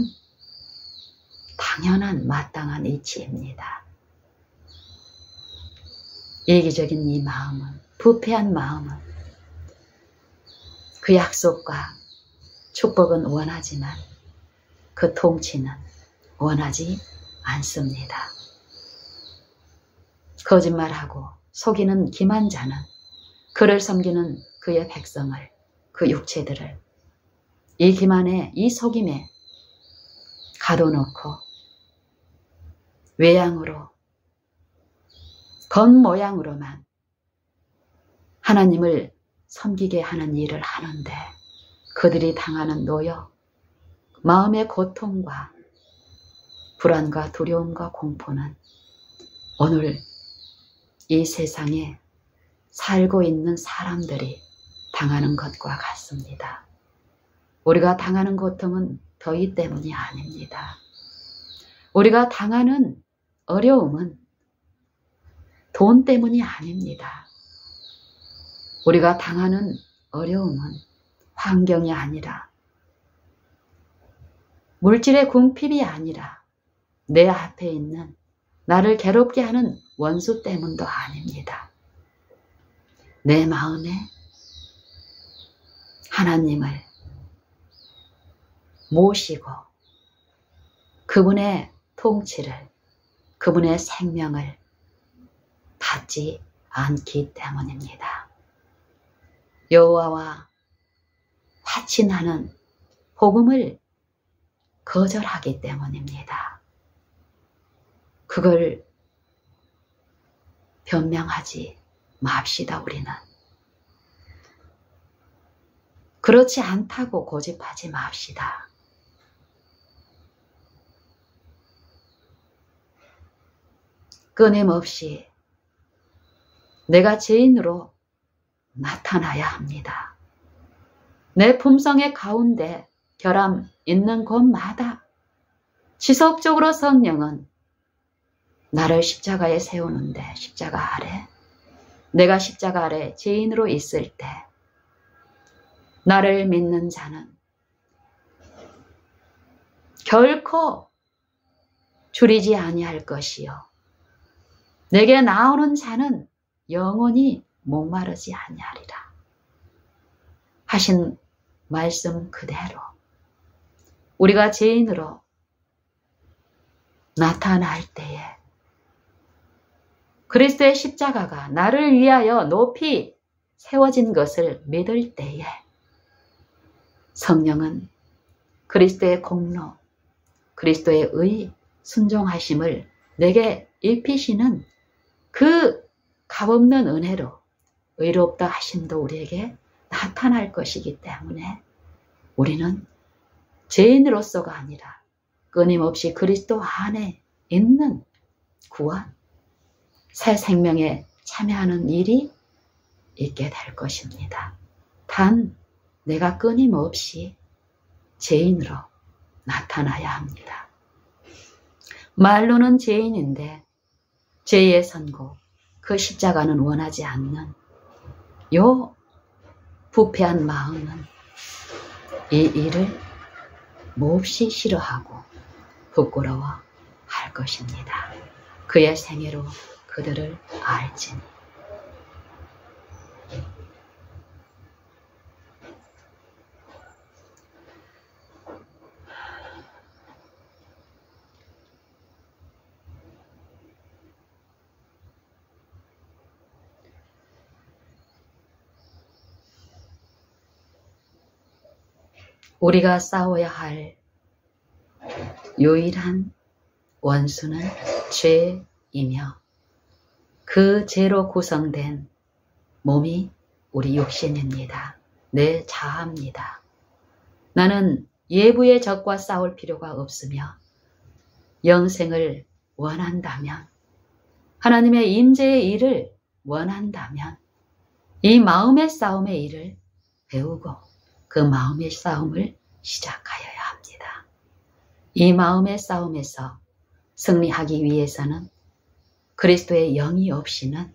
당연한 마땅한 이치입니다. 이기적인 이 마음은, 부패한 마음은 그 약속과 축복은 원하지만 그 통치는 원하지 않습니다. 거짓말하고 속이는 기만 자는 그를 섬기는 그의 백성을, 그 육체들을 이 기만에, 이 속임에 가둬놓고 외양으로, 겉모양으로만 하나님을 섬기게 하는 일을 하는데 그들이 당하는 노여, 마음의 고통과 불안과 두려움과 공포는 오늘 이 세상에 살고 있는 사람들이 당하는 것과 같습니다. 우리가 당하는 고통은 더위 때문이 아닙니다. 우리가 당하는 어려움은 돈 때문이 아닙니다. 우리가 당하는 어려움은 환경이 아니라 물질의 궁핍이 아니라 내 앞에 있는 나를 괴롭게 하는 원수 때문도 아닙니다. 내 마음에 하나님을 모시고 그분의 통치를, 그분의 생명을 받지 않기 때문입니다. 여호와와 화친하는 복음을 거절하기 때문입니다. 그걸 변명하지 맙시다. 우리는 그렇지 않다고 고집하지 맙시다. 끊임없이 내가 죄인으로 나타나야 합니다. 내 품성의 가운데 결함 있는 곳마다 지속적으로 성령은 나를 십자가에 세우는데, 십자가 아래, 내가 십자가 아래 죄인으로 있을 때 나를 믿는 자는 결코 줄이지 아니할 것이요 내게 나오는 자는 영원히 목마르지 아니하리라 하신 말씀 그대로 우리가 죄인으로 나타날 때에 그리스도의 십자가가 나를 위하여 높이 세워진 것을 믿을 때에 성령은 그리스도의 공로, 그리스도의 의, 순종하심을 내게 입히시는 그 값없는 은혜로 의롭다 하심도 우리에게 나타날 것이기 때문에 우리는 죄인으로서가 아니라 끊임없이 그리스도 안에 있는 구원, 새 생명에 참여하는 일이 있게 될 것입니다. 단 내가 끊임없이 죄인으로 나타나야 합니다. 말로는 죄인인데 죄의 선고, 그 십자가는 원하지 않는 요 부패한 마음은 이 일을 몹시 싫어하고 부끄러워 할 것입니다. 그의 생애로 그들을 알지니. 우리가 싸워야 할 유일한 원수는 죄이며 그 죄로 구성된 몸이 우리 육신입니다. 내 자아입니다. 나는 예부의 적과 싸울 필요가 없으며 영생을 원한다면 하나님의 임재의 일을 원한다면 이 마음의 싸움의 일을 배우고 그 마음의 싸움을 시작하여야 합니다. 이 마음의 싸움에서 승리하기 위해서는 그리스도의 영이 없이는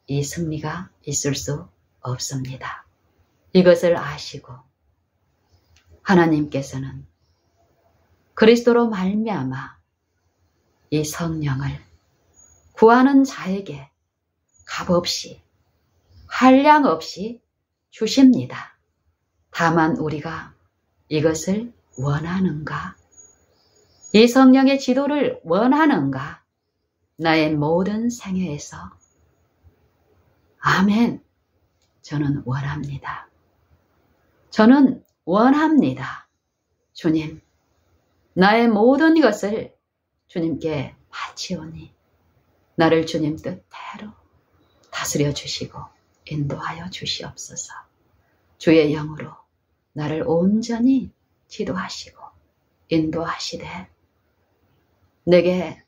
이 승리가 있을 수 없습니다. 이것을 아시고 하나님께서는 그리스도로 말미암아 이 성령을 구하는 자에게 값없이 한량 없이 주십니다. 다만 우리가 이것을 원하는가? 이 성령의 지도를 원하는가? 나의 모든 생애에서 아멘. 저는 원합니다. 저는 원합니다. 주님, 나의 모든 것을 주님께 바치오니 나를 주님 뜻대로 다스려 주시고 인도하여 주시옵소서. 주의 영으로 나를 온전히 지도하시고 인도하시되 내게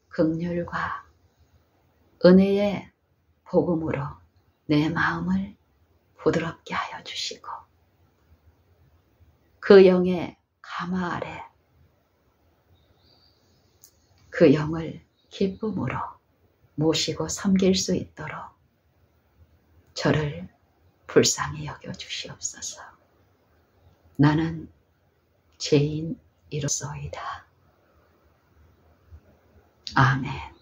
긍휼과 은혜의 복음으로 내 마음을 부드럽게 하여 주시고 그 영의 가마 아래 그 영을 기쁨으로 모시고 섬길 수 있도록 저를 불쌍히 여겨 주시옵소서. 나는 죄인이로소이다. 아멘.